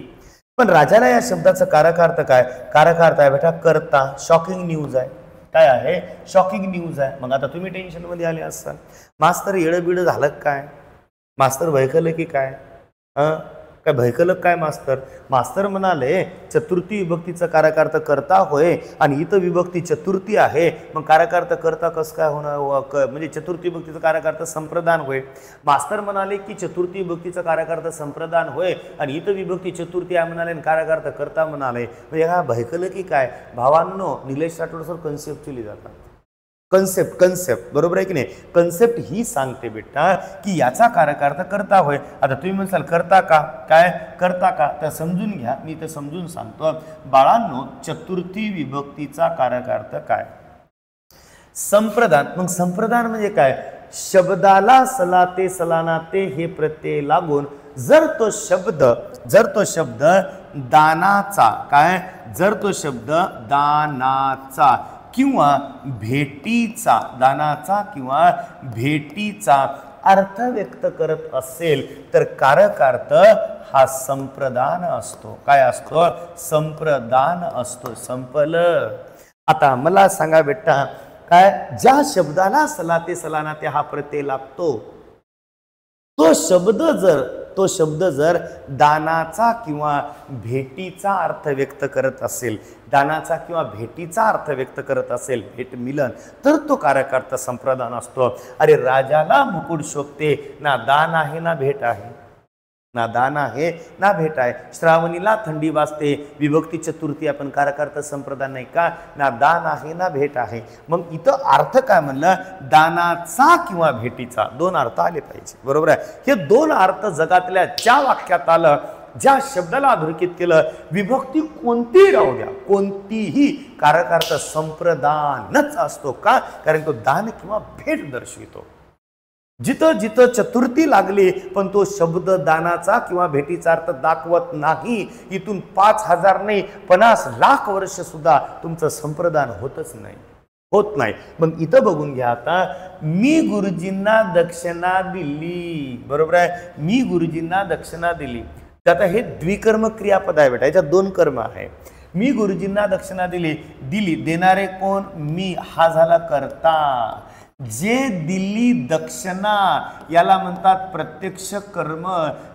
पण राजाला या शब्दाचा कारकार्थ काय, कारकार्थ आहे बेटा कर्ता. शॉकिंग न्यूज आहे. काय आहे, शॉकिंग न्यूज आहे. मग आता तुम्ही टेन्शन मध्ये आले असाल, मास्तर येडबिड झालं काय, मास्तर भयकलं की काय, काय भयकलं काय मास्तर. मास्तर म्हणाले चतुर्थी विभक्तीचा कारकार्थ कर्ता होय आणि इथं विभक्ती चतुर्थी आहे, मग कारकार्थ कर्ता कसं काय होणार, म्हणजे चतुर्थी विभक्तीचा कारकार्थ संप्रदान होय. मास्तर म्हणाले की चतुर्थी विभक्तीचा कारकार्थ संप्रदान होय आणि इथं विभक्ती चतुर्थी आहे म्हणाले आणि कारकार्थ कर्ता म्हणाले, म्हणजे हा भयकलं की काय. भावांनो, निलेश राठोड सर कन्सेप्च्युअली जातात. कन्सेप्ट बरोबर आहे की नाही. कन्सेप्ट ही सांगते बेटा की याचा कारकार्थ कर्ता होय. आता तुम्ही म्हणसाल करता का, काय करता का, तर समजून घ्या, मी ते समजून सांगतो. बाळांनो, चतुर्थी विभक्तीचा कारकार्थ काय, संप्रदान. मग संप्रदान म्हणजे काय, शब्दाला सलाते सलानाते हे प्रत्यय लागून जर तो शब्द दानाचा, काय, जर तो शब्द दानाचा किंवा भेटीचा, दानाचा किंवा भेटीचा अर्थ व्यक्त करत असेल तर कारकार्थ हा संप्रदान असतो. काय असतो, संप्रदान असतो. संपलं. आता मला सांगा बेटा, काय ज्या शब्दाला सलाते सलानाते हा प्रत्यय लागतो, तो शब्द जर दानाचा किंवा भेटीचा अर्थ व्यक्त करत असेल, दानाचा किंवा भेटीचा अर्थ व्यक्त करत असेल, भेट मिलन, तर तो कारकार्थ संप्रदान असतो. अरे राजाला मुकुट शोभते, ना दान आहे ना भेट आहे, ना दान आहे ना भेट आहे. श्रावणीला थंडी वाजते, विभक्ती चतुर्थी आपण कारकार्थ संप्रदान नाही का, ना दान आहे ना भेट आहे. मग इथं अर्थ काय म्हणलं, दानाचा किंवा भेटीचा, दोन अर्थ आले पाहिजे, बरोबर आहे. हे दोन अर्थ जगातल्या ज्या वाक्यात आलं, ज्या शब्दाला अधोरेखित केलं, विभक्ती कोणतीही राहू द्या, कोणतीही, कारकार्थ संप्रदानच असतो. का, कारण तो दान किंवा भेट दर्शवितो. जिथं जिथं चतुर्थी लागली पण तो शब्द दानाचा किंवा भेटीचा अर्थ दाखवत नाही, इथून 5000 नाही 50 लाख वर्ष सुद्धा तुमचं संप्रदान होतच नाही, होत नाही. मग इथं बघून घ्या, आता मी गुरुजींना दक्षिणा दिली, बरोबर आहे, मी गुरुजींना दक्षिणा दिली. तर आता हे द्विकर्म क्रियापद आहे बेटा, याच्यात दोन कर्म आहे. मी गुरुजींना दक्षिणा दिली, देणारे कोण, मी, हा झाला कर्ता. जे दिली दक्षिणा याला म्हणतात प्रत्यक्ष कर्म,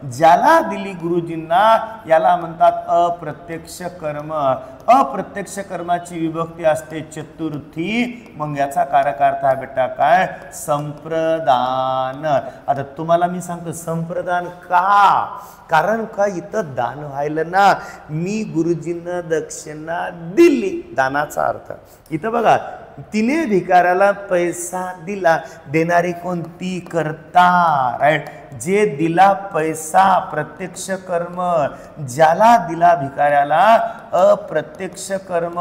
ज्याला दिली गुरुजींना याला म्हणतात अप्रत्यक्ष कर्म. अप्रत्यक्ष कर्माची विभक्ती असते चतुर्थी. मग याचा कारकार्थ आहे बेटा काय, संप्रदान. आता तुम्हाला मी सांगतो संप्रदान का, कारण का इथं दान व्हायला ना, मी गुरुजींना दक्षिणा दिली, दानाचा अर्थ. इथं बघा, तिने भिकाऱ्याला पैसा दिला, देणारी कोणती, कर्ता, राईट. जे दिला पैसा प्रत्यक्ष कर्म, ज्याला दिला भिकाऱ्याला अप्रत्यक्ष कर्म.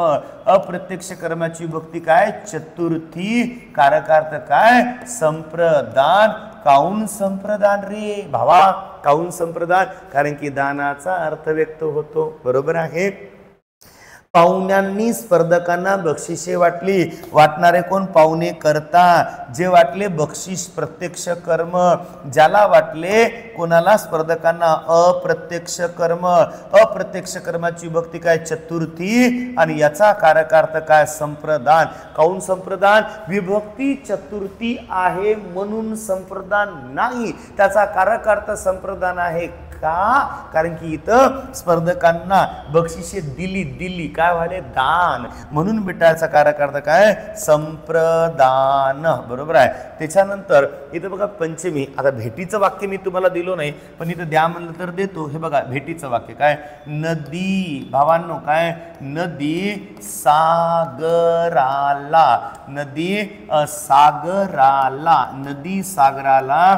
अप्रत्यक्ष कर्माची विभक्ती काय, चतुर्थी. कारकार्थ काय, संप्रदान. काऊन संप्रदान रे भावा, काऊन संप्रदान, कारण की दानाचा अर्थ व्यक्त होतो, बरोबर आहे. पाहुण्यांनी स्पर्धकांना बक्षिसे वाटली, वाटणारे कोण, पाहुणे, करता. जे वाटले बक्षीस प्रत्यक्ष कर्म, ज्याला वाटले कोणाला, स्पर्धकांना अप्रत्यक्ष कर्म. अप्रत्यक्ष कर्माची विभक्ती काय, चतुर्थी. आणि याचा कारकार्थ काय, संप्रदान. काऊन संप्रदान, विभक्ती चतुर्थी आहे म्हणून संप्रदान नाही, त्याचा कारकार्थ संप्रदान आहे. का, कारण की इथं स्पर्धकांना बक्षिसे दिली, काय व्हाले, दान, म्हणून बेटाचा कारकार्थ काय, संप्रदान, बरोबर आहे. त्याच्यानंतर इथं बघा पंचमी. आता भेटीचं वाक्य मी तुम्हाला दिलो नाही, पण इथं द्या म्हणलं तर देतो. हे बघा भेटीचं वाक्य काय, नदी, भावांनो काय, नदी सागराला, नदी सागराला, नदी सागराला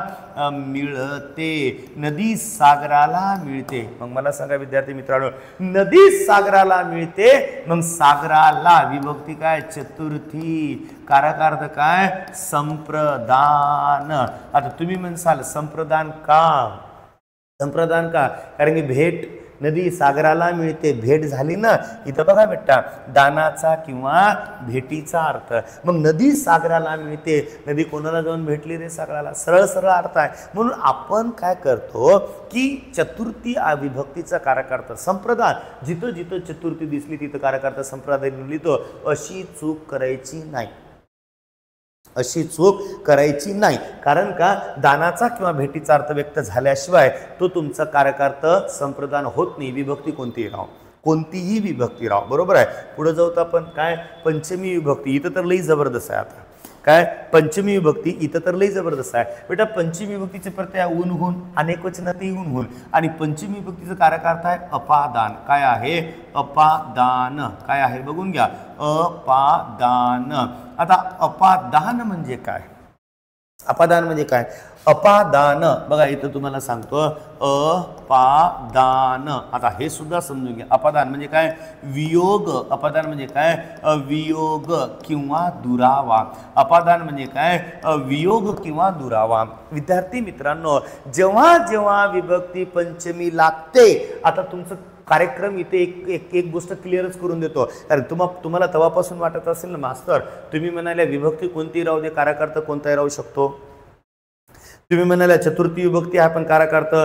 मिळते, नदी सागराला मिळते. मग मला सांगा विद्यार्थी मित्रांनो, नदी सागराला मिळते, मग सागराला विभक्ती काय? चतुर्थी. कारकार्थ काय? संप्रदान. आता तुम्ही म्हणसाल संप्रदान का? संप्रदान का? कारण की भेट नदी सागराला मिळते, भेट झाली ना. इथं बघा बेटा, दानाचा किंवा भेटीचा अर्थ. मग नदी सागराला मिळते, नदी कोणाला जाऊन भेटली रे? सागराला. सरळ सरळ अर्थ आहे. म्हणून आपण काय करतो की चतुर्थी विभक्तीचा कारकार्थ संप्रदान. जिथं जिथं चतुर्थी दिसली तिथं कारकार्थ संप्रदान लिहितो. अशी चूक करायची नाही, अशी चूक करायची नाही. कारण का? दानाचा किंवा भेटीचा अर्थ व्यक्त झाल्याशिवाय तो तुमचा कारकार्थ संप्रदान होत नाही. विभक्ती कोणतीही राहो, कोणतीही विभक्ती राहो. बरोबर आहे. पुढे जाऊ तर आपण काय? पंचमी विभक्ती. इथं तर लई जबरदस्त आहे. आता काय? पंचमी विभक्ती इथं तर लई जबरदस्त आहे बेटा. पंचमी विभक्तीचे प्रत्यय ऊन होऊन, अनेक वचनातही ऊन होऊन. आणि पंचमी विभक्तीचा कारकार्थ आहे अपादान. काय आहे? अपादान. काय आहे बघून घ्या, अपादान. आता अपादान म्हणजे काय? अपादान म्हणजे काय? अपादान बघा इथं तुम्हाला सांगतो, अपादान. आता हे सुद्धा समजून घ्या. अपादान म्हणजे काय? वियोग. अपादान म्हणजे काय? वियोग किंवा दुरावा. अपादान म्हणजे काय? वियोग किंवा दुरावा. विद्यार्थी मित्रांनो, जेव्हा जेव्हा विभक्ती पंचमी लागते, आता तुमचं कार्यक्रम इथे एक गोष्ट क्लिअरच करून देतो. कारण तुम्हाला तेव्हापासून वाटत असेल ना मास्तर, तुम्ही म्हणाले विभक्ती कोणती राहू दे, कारकार्थ कोणताही राहू शकतो. तुम्ही म्हणाले चतुर्थी विभक्ती आहे पण कारकार्थ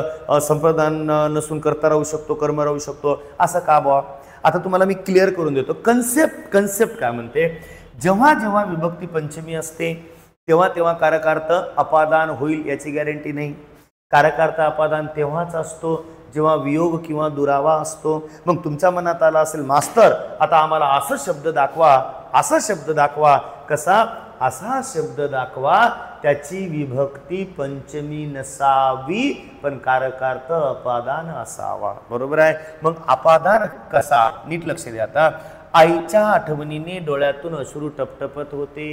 संप्रदान नसून करता राहू शकतो, कर्म राहू शकतो. असं का बा? आता तुम्हाला मी क्लिअर करून देतो. कन्सेप्ट काय म्हणते? जेव्हा जेव्हा विभक्ती पंचमी असते तेव्हा तेव्हा कारकार्थ अपादान होईल याची गॅरंटी नाही. कारकार्थ अपादान तेव्हाच असतो जेव्हा वियोग किंवा दुरावा असतो. मग तुमच्या मनात आला असेल मास्तर आता आम्हाला असा शब्द दाखवा, असा शब्द दाखवा. कसा? असा शब्द दाखवा त्याची विभक्ती पंचमी नसावी पण कारकार्थ अपादान असावा. बरोबर आहे. मग अपादान कसा? नीट लक्ष द्या. आता आईच्या आठवणीने डोळ्यातून अश्रू टपटपत होते.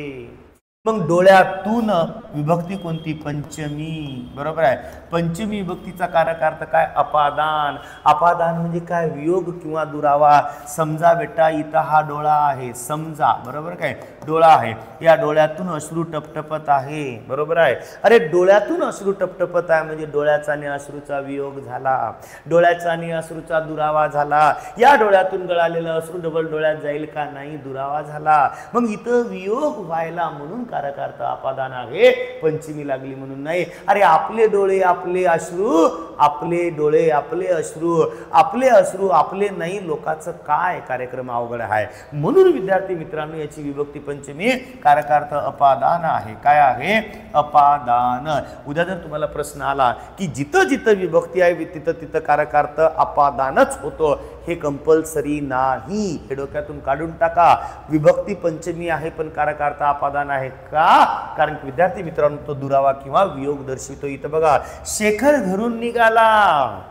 मग डोळ्यातून विभक्ती कोणती? पंचमी. बरोबर आहे. पंचमी विभक्तीचा कारकार्थ काय? अपादान. अपादान म्हणजे काय? वियोग किंवा दुरावा. समजा बेटा इथं हा डोळा आहे, समजा. बरोबर काय? डोळा आहे, या डोळ्यातून अश्रू टपटपत आहे. बरोबर आहे. अरे डोळ्यातून अश्रू टपटपत आहे म्हणजे डोळ्याचा आणि अश्रूचा वियोग झाला, डोळ्याचा आणि अश्रूचा दुरावा झाला. या डोळ्यातून गळालेलं अश्रू डबल डोळ्यात जाईल का? नाही, दुरावा झाला. मग इथं वियोग व्हायला म्हणून कारकार्थ अपादान आहे, पंचमी लागली म्हणून नाही. अरे आपले डोळे आपले अश्रू, आपले डोळे आपले अश्रू, आपले अश्रू आपले नाही. लोकांचं काय कार्यक्रम अवघड आहे. म्हणून विद्यार्थी मित्रांनो याची विभक्ती पंचमी, कारकार्थ अपादान आहे. काय आहे? अपादान. उद्या जर तुम्हाला प्रश्न आला की जिथं जिथं विभक्ती आहे तिथं तिथं कारकार्थ अपादानच होतो, हे कंपल्सरी नाही. हे डोक्यातून काढून टाका. विभक्ती पंचमी आहे पण कारकार्थ अपादान आहे का? कारण विद्यार्थी मित्रांनो तो दुरावा किंवा वियोग दर्शवितो. इथं बघा, शेखर घरून निघाला,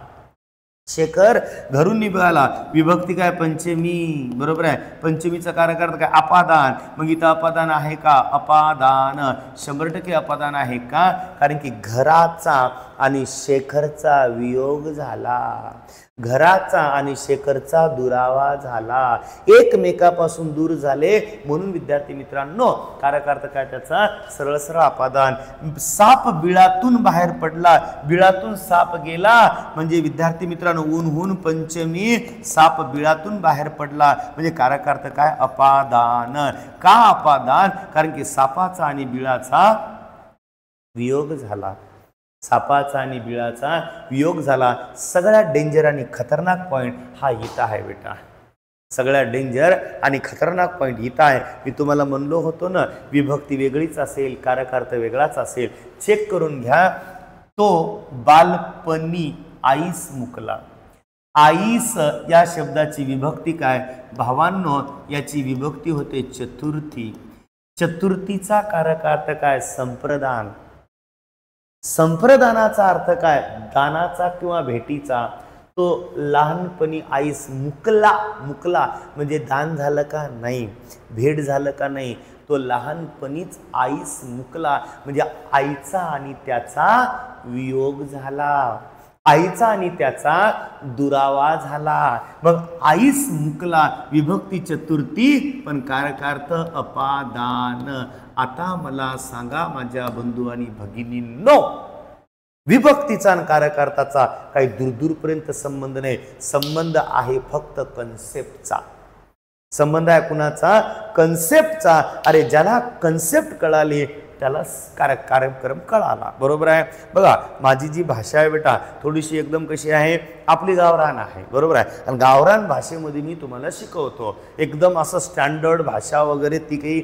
शेखर घरून निघाला. विभक्ती काय? पंचमी. बरोबर आहे. पंचमीचा कारकार्थ काय? अपादान. मग इथं अपादान आहे का? अपादान 100% अपादान आहे का? कारण की घराचा आणि शेखरचा वियोग झाला, घराचा आणि शेखरचा दुरावा झाला, एकमेकापासून दूर झाले. म्हणून विद्यार्थी मित्रांनो कारकार्थ काय त्याचा? सरळ सरळ अपादान. साप बिळातून बाहेर पडला, बिळातून साप गेला म्हणजे विद्यार्थी मित्रांनो ऊन पंचमी, साप बिळातून बाहेर पडला म्हणजे कारकार्थ काय? अपादान. का अपादान? कारण की सापाचा आणि बिळाचा वियोग झाला, सापाचा आणि बिळाचा वियोग झाला. सगळ्यात डेंजर आणि खतरनाक पॉइंट हा इथं आहे बेटा. सगळ्यात डेंजर आणि खतरनाक पॉइंट इथं आहे. मी तुम्हाला म्हणलो होतो ना विभक्ती वेगळीच असेल, कारकार्थ वेगळाच असेल. चेक करून घ्या. तो बालपणी आईस मुकला. आईस या शब्दाची विभक्ती काय? भावांनो याची विभक्ती होते चतुर्थी. चतुर्थीचा कारकार्थ काय? संप्रदान. संप्रदानाचा अर्थ काय? दानाचा किंवा भेटीचा. तो लहानपणी आईस मुकला. मुकला म्हणजे दान झालं का? नाही. भेट झालं का? नाही. तो लहानपणीच आईस मुकला, म्हणजे आईचा आणि त्याचा वियोग झाला, आईचा आणि त्याचा दुरावा झाला. मग आईस मुकला विभक्ती चतुर्थी, पण कारकार्थ अपादान. आता मला सांगा माझ्या बंधू आणि भगिनींनो, विभक्तीचा आणि कारकार्थाचा काही दूरदूरपर्यंत संबंध नाही. संबंध आहे फक्त कन्सेप्टचा. संबंध आहे कुणाचा? कन्सेप्टचा. अरे ज्याला कन्सेप्ट कळाली त्याला कार्यक्रम कळाला. बरोबर आहे. बघा माझी जी भाषा आहे बेटा थोडीशी एकदम कशी आहे, आपली गावरान आहे. बरोबर आहे. आणि गावरान भाषेमध्ये मी तुम्हाला शिकवतो. एकदम असं स्टँडर्ड भाषा वगैरे ती काही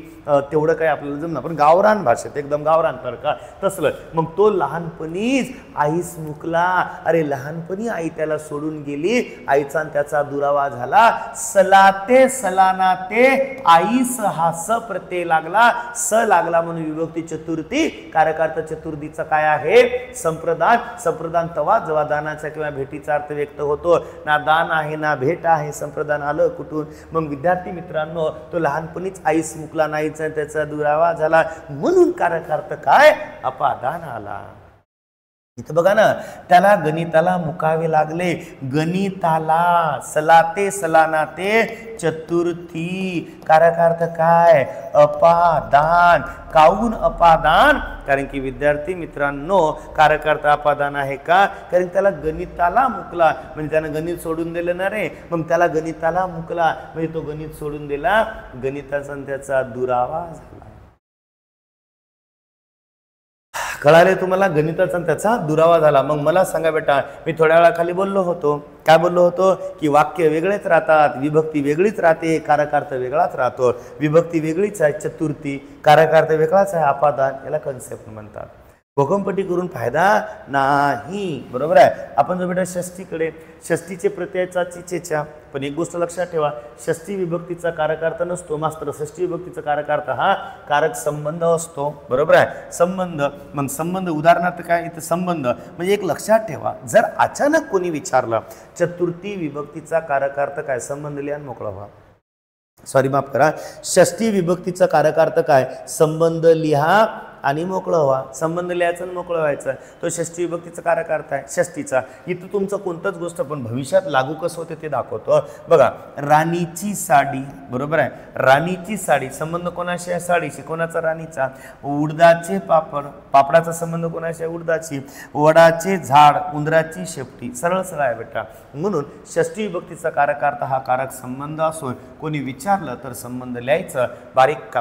तेवढं काही आपल्याला जमणार, पण गावरान भाषेत एकदम गावरान तर का तसलं. मग तो लहानपणीच आईस मुकला. अरे लहानपणी आई त्याला सोडून गेली, आईचा त्याचा दुरावा झाला. सलाते सलाना ते आईस हा स प्रत्यय लागला, स लागला म्हणून विभक्ती चतुर्थी. कारकार्थ चतुर्थीचा काय आहे? संप्रदान. संप्रदान तवा जेव्हा दानाचा किंवा भेटीचा अर्थ व्यक्त होतो. ना दान आहे ना भेट आहे, संप्रदान आलं कुठून? मग विद्यार्थी मित्रांनो, तो लहानपणीच आईस मुकला, नाहीचा त्याचा दुरावा झाला म्हणून कारकार्थ काय? अपादान आला. इथं बघा ना, त्याला गणिताला मुकावे लागले. गणिताला सलाते सलानाते चतुर्थी. कारकार्थ काय? अपादान. काऊन अपादान? कारण की विद्यार्थी मित्रांनो कारकार्थ अपादान आहे का? कारण त्याला गणिताला मुकला, म्हणजे त्यानं गणित सोडून दिलं ना रे. मग त्याला गणिताला मुकला म्हणजे तो गणित सोडून दिला, गणिताचा त्याचा दुरावा झाला. कळाले तुम्हाला? गणिताचा त्याचा दुरावा झाला. मग मला सांगा बेटा, मी थोड्या वेळाखाली बोललो होतो, काय बोललो होतो? की वाक्य वेगळेच राहतात, विभक्ती वेगळीच राहते, कारकार्थ वेगळाच राहतो. विभक्ती वेगळीच आहे चतुर्थी, कारकार्थ वेगळाच आहे अपादान. याला कन्सेप्ट म्हणतात. भोकंपट्टी करून फायदा नाही. बरोबर आहे. आपण जो बेटा षष्टीकडे, षष्टीचे प्रत्ययाचा चिचेच्या, पण एक गोष्ट लक्षात ठेवा, षष्टी विभक्तीचा कारकार्थ नसतो मास्तर. षष्टी विभक्तीचा कारकार्थ हा कारक संबंध असतो. बरोबर आहे. संबंध. मग संबंध उदाहरणार्थ काय? इथं संबंध म्हणजे एक लक्षात ठेवा, जर अचानक कोणी विचारलं चतुर्थी विभक्तीचा कारकार्थ काय, संबंध लिहा मोकळा व्हा. सॉरी माफ करा, षष्टी विभक्तीचा कारकार्थ काय? संबंध लिहा आणि मोकळं व्हा. संबंध लिहायचं आणि मोकळं व्हायचं, तो षष्टी विभक्तीचा कारकार्थ आहे षष्टीचा. इथं तुमचं कोणतंच गोष्ट पण भविष्यात लागू कसं होते ते दाखवतो. बघा, राणीची साडी. बरोबर आहे. राणीची साडी संबंध कोणाशी आहे? साडीशी. कोणाचा? राणीचा. उडदाचे पापड, पापडाचा संबंध कोणाशी आहे? उडदाची. वडाचे झाड, उंदराची शेपटी. सरळ सरळ आहे बेटा. म्हणून षष्टी विभक्तीचा कारकार्थ हा कारक संबंध असो. कोणी विचारलं तर संबंध लिहायचं.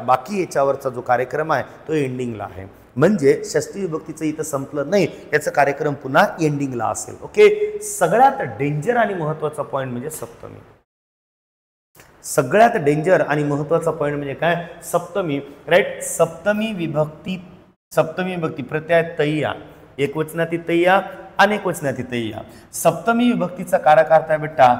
बाकी याच्यावरचा जो कार्यक्रम आहे तो एंडिंगला आहे. म्हणजे षष्टी विभक्तीचं इथं संपलं नाही, याचा कार्यक्रम पुन्हा एंडिंगला असेल. ओके. सगळ्यात डेंजर आणि महत्वाचा पॉइंट म्हणजे सप्तमी. सगळ्यात डेंजर आणि महत्वाचा पॉइंट म्हणजे काय? सप्तमी. राईट. सप्तमी विभक्ती, सप्तमी विभक्ती प्रत्यय तय्या, एक वचनाती तय्या, अनेक वचनाती तय्या. सप्तमी विभक्तीचा कारकार्थ आहे बेटा,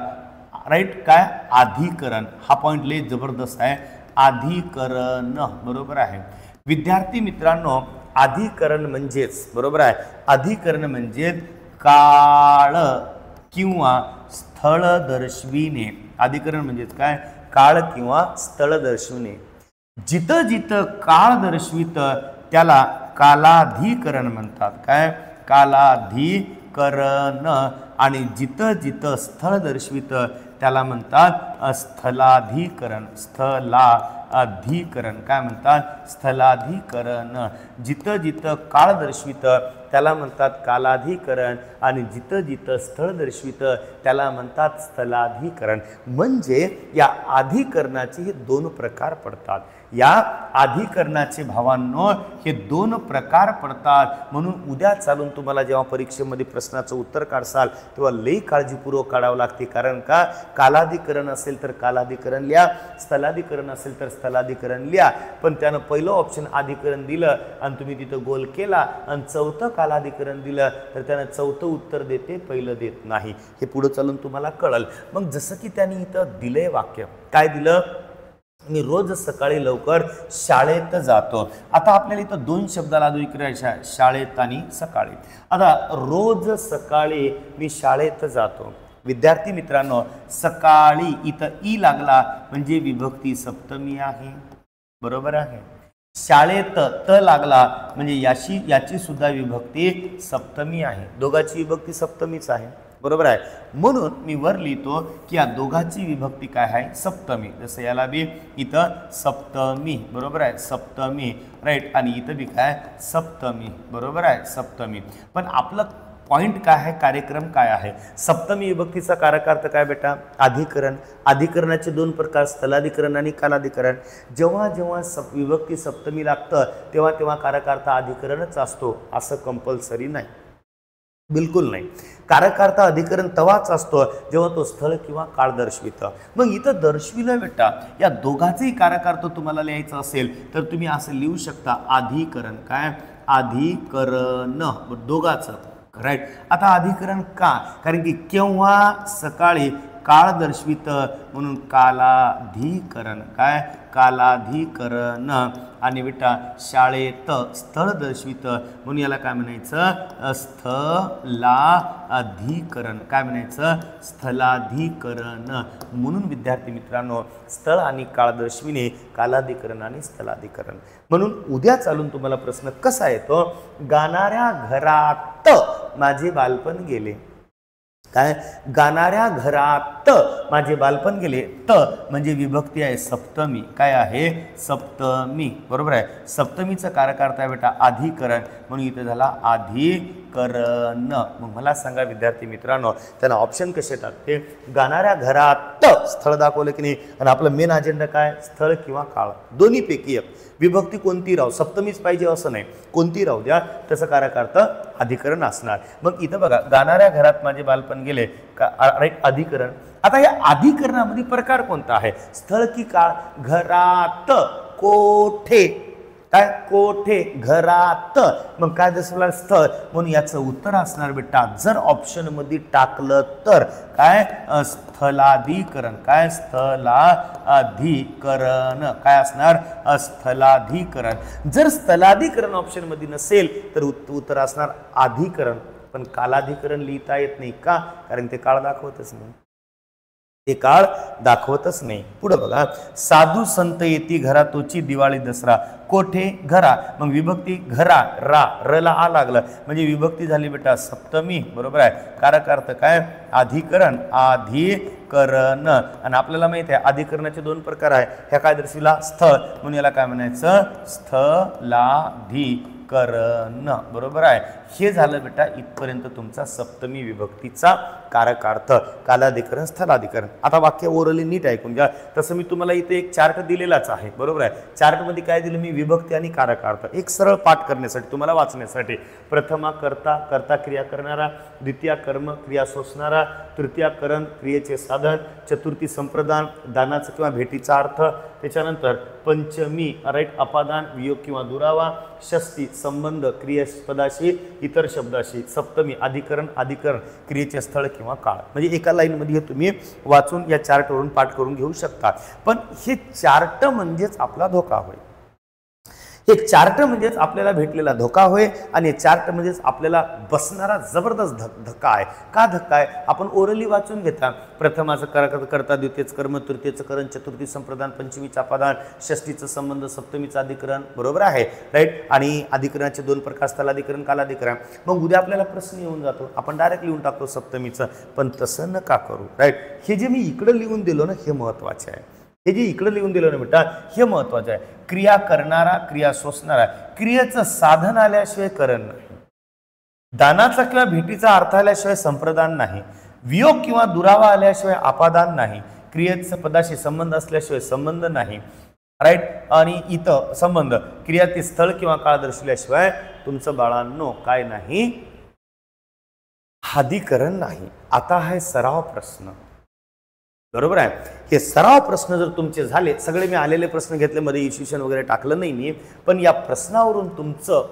राईट, काय? अधिकरण. हा पॉइंट लय जबरदस्त आहे. अधिकरण. बरोबर आहे. विद्यार्थी मित्रांनो, अधिकरण म्हणजेच, बरोबर आहे, अधिकरण म्हणजे काळ किंवा स्थळ दर्शविणे. अधिकरण म्हणजेच काय? काळ किंवा स्थळ दर्शविणे. जिथं जिथं काळ दर्शवित त्याला कालाधिकरण म्हणतात. काय? कालाधिकरण. आणि जिथं जिथं स्थळ दर्शवित त्याला म्हणतात स्थलाधिकरण. स्थलाधिकरण काय म्हणतात? स्थलाधिकरण. जिथं जिथं काळ दर्शवित त्याला म्हणतात कालाधिकरण, आणि जिथं जिथं स्थळ दर्शवित त्याला म्हणतात स्थलाधिकरण. म्हणजे या अधिकरणाचे हे दोन प्रकार पडतात. या अधिकरणाचे भावांनो हे दोन प्रकार पडतात. म्हणून उद्या चालून तुम्हाला जेव्हा परीक्षेमध्ये प्रश्नाचं उत्तर काढसाल तेव्हा लई काळजीपूर्वक काढावं लागते. कारण का? कालाधिकरण असेल तर कालाधिकरण लिहा, स्थलाधिकरण असेल तर स्थलाधिकरण लिहा. पण त्यानं पहिलं ऑप्शन अधिकरण दिलं आणि तुम्ही तिथं गोल केला आणि चौथं कालाधिकरण दिलं तर त्यानं चौथं उत्तर देते, पहिलं देत नाही. हे पुढे चालून तुम्हाला कळलं. मग जसं की त्यांनी इथं दिलंय वाक्य, काय दिलं? मी रोज सकाळी लवकर शाळेत जातो. आता आपल्याला इथं दोन शब्दाला विक्रायच्या, शाळेत आणि सकाळी. आता रोज सकाळी मी शाळेत जातो. विद्यार्थी मित्रांनो, सकाळी इथं ई लागला म्हणजे विभक्ती सप्तमी आहे. बरोबर आहे. शाळेत त लागला म्हणजे याची सुद्धा विभक्ती सप्तमी आहे. दोघाची विभक्ती सप्तमीच आहे. बरोबर आहे. म्हणून मी वर लिहितो की या दोघाची विभक्ती काय आहे? सप्तमी. जसं याला बी इथं सप्तमी. बरोबर आहे. सप्तमी. राईट. आणि इथं बी काय? सप्तमी. बरोबर आहे. सप्तमी. पण आपलं पॉइंट काय आहे? कार्यक्रम काय आहे? सप्तमी विभक्तीचा कारकार्थ काय बेटा? अधिकरण. अधिकरणाचे दोन प्रकार, स्थलाधिकरण आणि कालाधिकरण. जेव्हा जेव्हा विभक्ती सप्तमी लागतं तेव्हा तेव्हा कारकार्थ अधिकरणच असतो असं कंपल्सरी नाही. बिलकुल नाही. कारकार्थ अधिकरण तवाच असतो जेव्हा तो स्थळ किंवा काळ दर्शवितं. मग इथं दर्शविलं बेटा या दोघांचेही कारकार्थ तुम्हाला लिहायचं असेल तर तुम्ही असं लिहू शकता अधिकरण. काय? अधिकरण. दोघांचं. राईट. आता अधिकरण का? कारण की केव्हा सकाळी काळ दर्शवित म्हणून कालाधिकरण. काय? कालाधिकरण. आणि बेटा शाळेत स्थळ दर्शवित म्हणून याला काय म्हणायचं? स्थलाधिकरण. काय म्हणायचं? स्थलाधिकरण. म्हणून विद्यार्थी मित्रांनो स्थळ आणि काळ दर्शविणे कालाधिकरण आणि स्थलाधिकरण. म्हणून उद्या चालून तुम्हाला प्रश्न कसा येतो? गाणाऱ्या घरात माझे बालपण गेले. काय? गाणाऱ्या घरात माझे बालपण गेले. त म्हणजे विभक्ती आहे सप्तमी. काय आहे? सप्तमी. बरोबर आहे. सप्तमीचं कारकार्थ आहे बेटा अधिकरण म्हणून इथे झाला अधिकरण. मग मला सांगा विद्यार्थी मित्रांनो त्यांना ऑप्शन कसे टाकते? गाणाऱ्या घरात स्थळ दाखवलं की नाही आणि आपलं मेन अजेंडा काय? स्थळ किंवा काळ. दोन्हीपैकी एक. विभक्ती कोणती राहू, सप्तमीच पाहिजे असं नाही, कोणती राहू द्या, त्याचा कारकार्थ अधिकरण असणार. मग इथं बघा गाणाऱ्या घरात माझे बालपण गेले राईट अधिकरण. आता या अधिकरणामध्ये प्रकार कोणता आहे? स्थळ की काळ? घरात. कोठे. काय? कोठे. घरात. मग काय दिसलं? स्थळ. म्हणून याचं उत्तर असणार बेटा जर ऑप्शन मध्ये टाकलं तर काय? स्थलाधिकरण. काय? स्थलाधिकरण. काय असणार? स्थलाधिकरण. जर स्थलाधिकरण ऑप्शन मध्ये नसेल तर उत्तर असणार अधिकरण. पण कालाधिकरण लिहिता येत नाही का? कारण ते काळ दाखवतच नाही. ते काळ दाखवतच नाही. पुढे बघा साधू संत येती घरातोची दिवाळी दसरा. कोठे? घरा. मग विभक्ती घरा. रा रला आ लागलं म्हणजे विभक्ती झाली बेटा सप्तमी. बरोबर आहे. कारकार्थ काय? अधिकरण. अधिकरण. आणि आपल्याला माहिती आहे अधिकरणाचे दोन प्रकार आहे. ह्या काय दर्शविला? स्थळ म्हणून याला काय म्हणायचं? स्थलाधिकरण. बरोबर आहे. हे झालं बेटा इथपर्यंत तुमचा सप्तमी विभक्तीचा कारकार्थ. कालाधिकरण, स्थलाधिकरण. आता वाक्य ओरली नीट ऐकून घ्या. तसं मी तुम्हाला इथे एक चार्ट दिलेलाच आहे. बरोबर आहे. चार्ट मध्ये काय दिलं मी? विभक्ती आणि कारकार्थ. एक सरळ पाठ करण्यासाठी तुम्हाला वाचण्यासाठी. प्रथमा कर्ता, कर्ता क्रिया करणारा. द्वितीया कर्म, क्रिया सोसणारा. तृतीया करण, क्रियेचे साधन. चतुर्थी संप्रदान, दानाचा किंवा भेटीचा अर्थ. त्याच्यानंतर पंचमी राईट अपादान, वियोग किंवा दुरावा. षष्ठी संबंध क्रियापदाशी इतर शब्दाशी. सप्तमी अधिकरण, अधिकरण क्रियेचे स्थळ किंवा काळ. म्हणजे एका लाईन मध्ये तुम्ही वाचून या चार्टवरून पाठ करून घेऊ शकता. पण हे चार्ट म्हणजेच आपला धोका होय. हे चार्ट म्हणजेच आपल्याला भेटलेला धोका होय. आणि चार्ट म्हणजेच आपल्याला बसणारा जबरदस्त धक्का आहे. का धक्का आहे? आपण ओरली वाचून घेता. प्रथमाचं करता, द्वितीयचं कर्म, तृतीयचं करण, चतुर्थी संप्रदान, पंचमीचं अपादान, षष्ठीचं संबंध, सप्तमीचं अधिकरण. बरोबर आहे. राईट. आणि अधिकरणाचे दोन प्रकार स्थलाधिकरण, कालाधिकरण. मग उद्या आपल्याला प्रश्न येऊन जातो आपण डायरेक्ट लिहून टाकतो सप्तमीचं. पण तसं नका करू. राईट. हे जे मी इकडं लिहून दिलो ना हे महत्वाचे आहे. हे जे इकडे लिहून दिलं ना बेटा हे महत्वाचं आहे. क्रिया करणारा, क्रिया सोसणारा. क्रियेचं साधन आल्याशिवाय करण नाही. दानाचा किंवा भेटीचा अर्थ आल्याशिवाय संप्रदान नाही. वियोग किंवा दुरावा आल्याशिवाय अपादान नाही. क्रियेचा पदाशी संबंध असल्याशिवाय संबंध नाही. राईट. आणि इथं संबंध क्रिया ते स्थळ किंवा काळ दर्शवल्याशिवाय तुमचं बाळांनो काय नाही? अधिकरण नाही. आता आहे सराव प्रश्न. बरोबर आहे. हे सराव प्रश्न जर तुमचे झाले, सगळे मी आलेले प्रश्न घेतले, मध्ये इश्यूशन वगैरे टाकलं नाही मी, पण या प्रश्नावरून तुमचं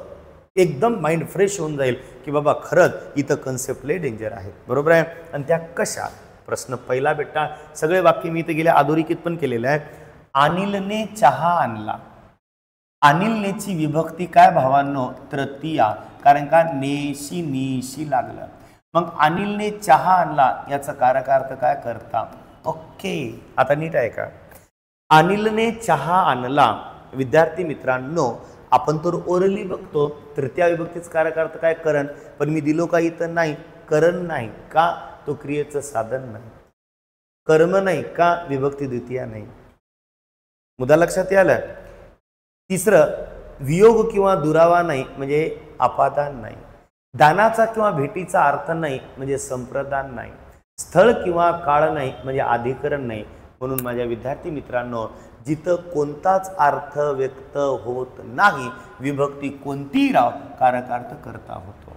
एकदम माइंड फ्रेश होऊन जाईल की बाबा खरंच इथं कन्सेप्ट लय डेंजर आहे. बरोबर आहे. आणि त्या कशा? प्रश्न पहिला बेटा सगळे वाक्य मी इथे गेल्या अधोरेखित पण केलेलं आहे. अनिलने चहा आणला. अनिलनेची विभक्ती काय भावांनो? तृतीया. कारण का नेशी नीशी लागलं. मग अनिलने चहा आणला याचा कारकार्थ काय? करता. ओके. आता नीट आहे का? अनिलने चहा आणला विद्यार्थी मित्रांनो, आपण तर ओरली बघतो तृतीय विभक्तीच कारक अर्थ काय करण, पण मी दिलो का इथं नाही, करण नाही का तो क्रियेचं साधन नाही, कर्म नाही का विभक्ती द्वितीय नाही. मुद्दा लक्षात आलं. तिसरं, वियोग किंवा दुरावा नाही म्हणजे अपादान नाही, दानाचा किंवा भेटीचा अर्थ नाही म्हणजे संप्रदान नाही, स्थळ किंवा काळ नाही म्हणजे अधिकरण नाही. म्हणून माझ्या विद्यार्थी मित्रांनो, जिथं कोणताच अर्थ व्यक्त होत नाही, विभक्ती कोणतीही राव कारकार्थ करता होतो.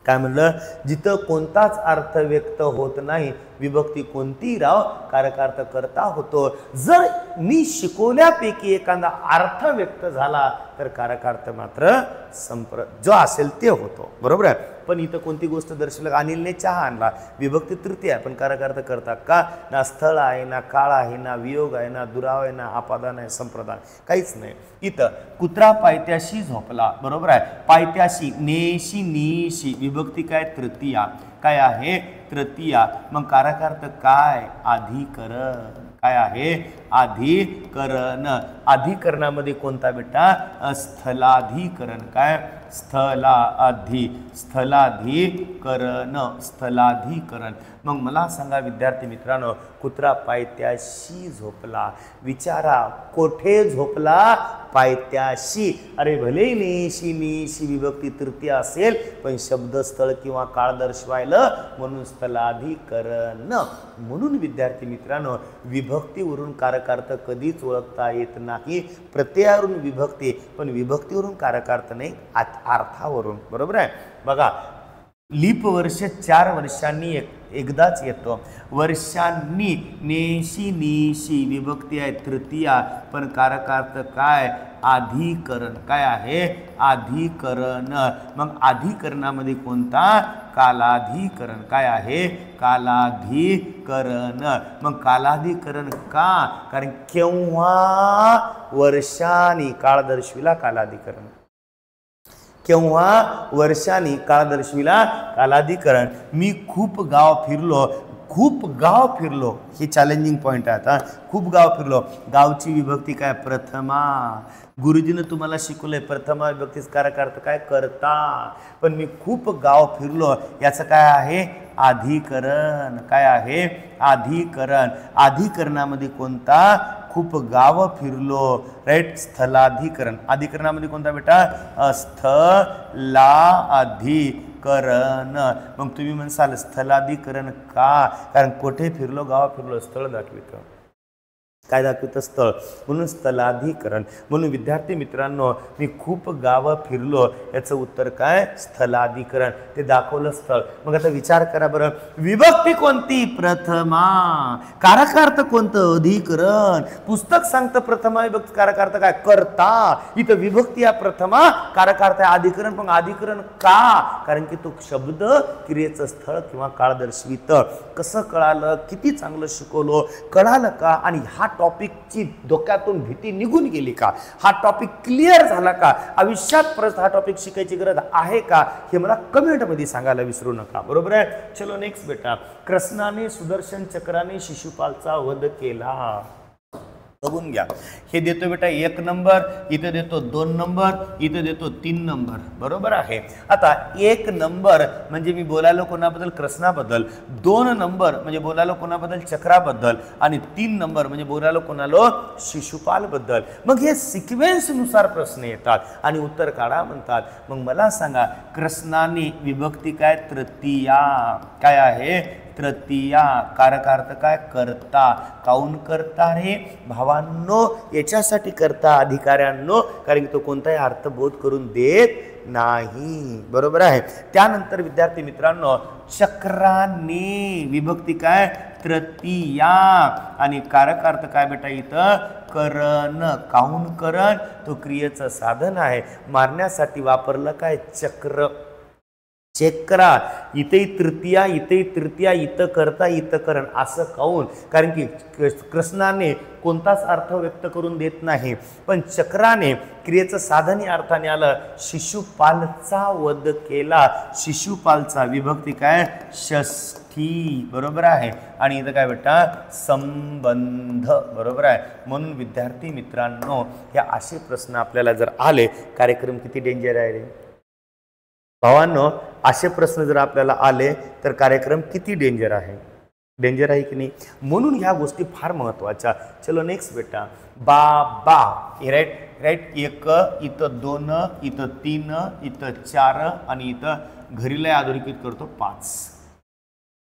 काय म्हणलं, जिथं कोणताच अर्थ व्यक्त होत नाही, विभक्ती कोणतीही राव कारकार्थ करता होतो. जर मी शिकवल्यापैकी एखादा अर्थ व्यक्त झाला तर कारकार्थ मात्र जो असेल ते होतो. बरोबर आहे. पण इथं कोणती गोष्ट दर्शवलं, अनिलने चहा आणला, विभक्ती तृतीय आहे पण कारकार्थ करता का, ना स्थळ आहे, ना काळ आहे, ना वियोग आहे, ना दुरावा आहे, ना अपादान आहे, संप्रदान काहीच नाही. इथं कुत्रा पायथ्याशी झोपला. बरोबर आहे. पायथ्याशी, नेशी नीशी विभक्ती काय तृतीय, काय आहे तृतीय. मग कारकार्थ काय, अधिकरण. काय आहे, अधिकरण. अधिकरणामध्ये कोणता बेटा, स्थलाधिकरण. काय, स्थलाधिकरण. स्थलाधिकरण. मग मला सांगा विद्यार्थी मित्रांनो, कुत्रा पायथ्याशी झोपला, विचारा कोठे झोपला, पायथ्याशी. अरे भले नेशी नीशी विभक्ती तृतीय असेल पण शब्द स्थळ किंवा काळ दर्शवायला म्हणून स्थलाधिकरण. म्हणून विद्यार्थी मित्रांनो, विभक्तीवरून कारकार्थ कधीच ओळखता येत नाही. प्रत्ययावरून विभक्ती, पण विभक्तीवरून कारकार्थ नाही, अर्थावरून. बरोबर आहे. बघा, लीप वर्ष 4 वर्षांनी एकदाच येतो. वर्षांनी, नेशी नीशी विभक्ती आहे तृतीय पण कारकार्थ काय, अधिकरण. काय आहे, अधिकरण. मग अधिकरणामध्ये कोणता, कालाधिकरण. काय आहे, कालाधिकरण. मग कालाधिकरण का, कारण केव्हा वर्षांनी काळ दर्शविला कालाधिकरण, केव्हा वर्षांनी काळ दर्शविला कालाधिकरण. मी खूप गाव फिरलो, खूप गाव फिरलो हे चॅलेंजिंग पॉइंट आहे. आता खूप गाव फिरलो, गावची विभक्ती काय, प्रथमा. गुरुजीने तुम्हाला शिकवलंय प्रथमा विभक्तीच कारकार्थ काय, करता. पण मी खूप गाव फिरलो याचं काय आहे, अधिकरण. काय आहे, अधिकरण. अधिकरणामध्ये कोणता, खूप गाव फिरलो. राईट, स्थलाधिकरण. अधिकरणामध्ये कोणता बेटा, स्थलाधिकरण. मग तुम्ही म्हणसाल स्थलाधिकरण का, कारण कोठे फिरलो, गाव फिरलो, स्थळ दाखवितं. काय दाखवितं, स्थळ. म्हणून स्थलाधिकरण. म्हणून विद्यार्थी मित्रांनो, मी खूप गावं फिरलो याचं उत्तर काय, स्थलाधिकरण. ते दाखवलं स्थळ. मग आता विचार करा बरं, विभक्ती कोणती, प्रथमा. कारकार्थ कोणतं, अधिकरण. पुस्तक सांगतं प्रथमा विभक्ती कारकार्थ काय, करता. इथं विभक्ती या प्रथमा, कारकार्थ आहे अधिकरण. पण अधिकरण का, कारण की तो शब्द क्रियेचं स्थळ किंवा काळ दर्शवितं. कसं कळालं, किती चांगलं शिकवलो, कळालं का, आणि हा टॉपिकची डोक्यातून भीती निघून गेली का, हा टॉपिक क्लिअर झाला का, आयुष्यात परत हा टॉपिक शिकायची गरज आहे का, हे मला कमेंटमध्ये सांगायला विसरू नका. बरोबर आहे. चलो नेक्स्ट बेटा, कृष्णाने सुदर्शन चक्राने शिशुपालचा वध केला. बघून घ्या, हे देतो बेटा 1 नंबर, इथे देतो 2 नंबर, इथे देतो 3 नंबर. बरोबर आहे. आता 1 नंबर म्हणजे मी बोलायलो कोणाबद्दल, कृष्णाबद्दल. 2 नंबर म्हणजे बोलायलो कोणाबद्दल, चक्राबद्दल. आणि 3 नंबर म्हणजे बोलायलो कोणालो, शिशुपाल बद्दल. मग हे सिक्वेन्स नुसार प्रश्न येतात आणि उत्तर काढा म्हणतात. मग मला सांगा, कृष्णाने विभक्ती काय, तृतीया. काय आहे, तृतीया. कारकार्थ काय, करता. काऊन करता रे भावांनो, याच्यासाठी करता अधिकाऱ्यांनो, कारण तो कोणताही अर्थबोध करून देत नाही. बरोबर आहे. त्यानंतर विद्यार्थी मित्रांनो, चक्राने विभक्ती काय, तृतीया. आणि कारकार्थ काय बेटा, इथं करण. काऊन करण, तो क्रियेचं साधन आहे. मारण्यासाठी वापरलं काय, चक्र. चेक करा, इथे तृतीया, इथे तृतीया, इथं करता, इथं करण, असं काऊन? कारण की कृष्णाने कोणताच अर्थ व्यक्त करून देत नाही, पण चक्राने क्रियेचं साधन या अर्थाने आलं. शिशुपालचा वध केला, शिशुपालचा विभक्ती काय? षष्ठी, बरोबर आहे. आणि इथं काय बेटा? संबंध, बरोबर आहे. म्हणून विद्यार्थी मित्रांनो, या असे प्रश्न आपल्याला जर आले, कार्यक्रम किती डेंजर आहे रे भावांनो. असे प्रश्न जर आपल्याला आले तर कार्यक्रम किती डेंजर आहे, डेंजर आहे की नाही. म्हणून ह्या गोष्टी फार महत्वाच्या. चलो नेक्स्ट बेटा, बाबा, राईट राईट. एक, इथं दोन, इथं तीन, इथं चार, आणि इथं घरीला अधोरेखित करतो 5.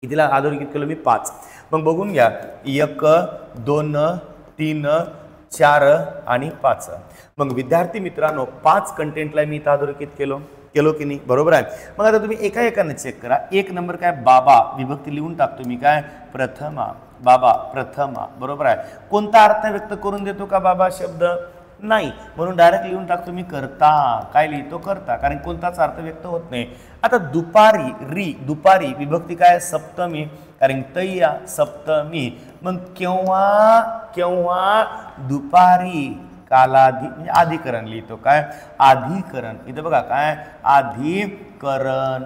कितीला अधोरेखित केलं मी? 5. मग बघून घ्या, 1 2 3 4 आणि 5. मग विद्यार्थी मित्रांनो, 5 कंटेंटला मी इथं अधोरेखित केलो की नाही, बरोबर आहे. मग आता तुम्ही एका एकाने चेक करा. 1 नंबर काय? बाबा, विभक्ती लिहून टाकतो मी, काय? प्रथमा, बाबा प्रथमा, बरोबर आहे. कोणता अर्थ व्यक्त करून देतो का बाबा शब्द? नाही, म्हणून डायरेक्ट लिहून टाकतो मी करता. काय लिहितो? करता, कारण कोणताच अर्थ व्यक्त होत नाही. आता दुपारी, री, दुपारी विभक्ती काय? सप्तमी, कारण तैया सप्तमी. मग केव्हा? केव्हा? दुपारी, कालाधी, म्हणजे अधिकरण लिहितो, काय? अधिकरण. इथं बघा काय? अधिकरण.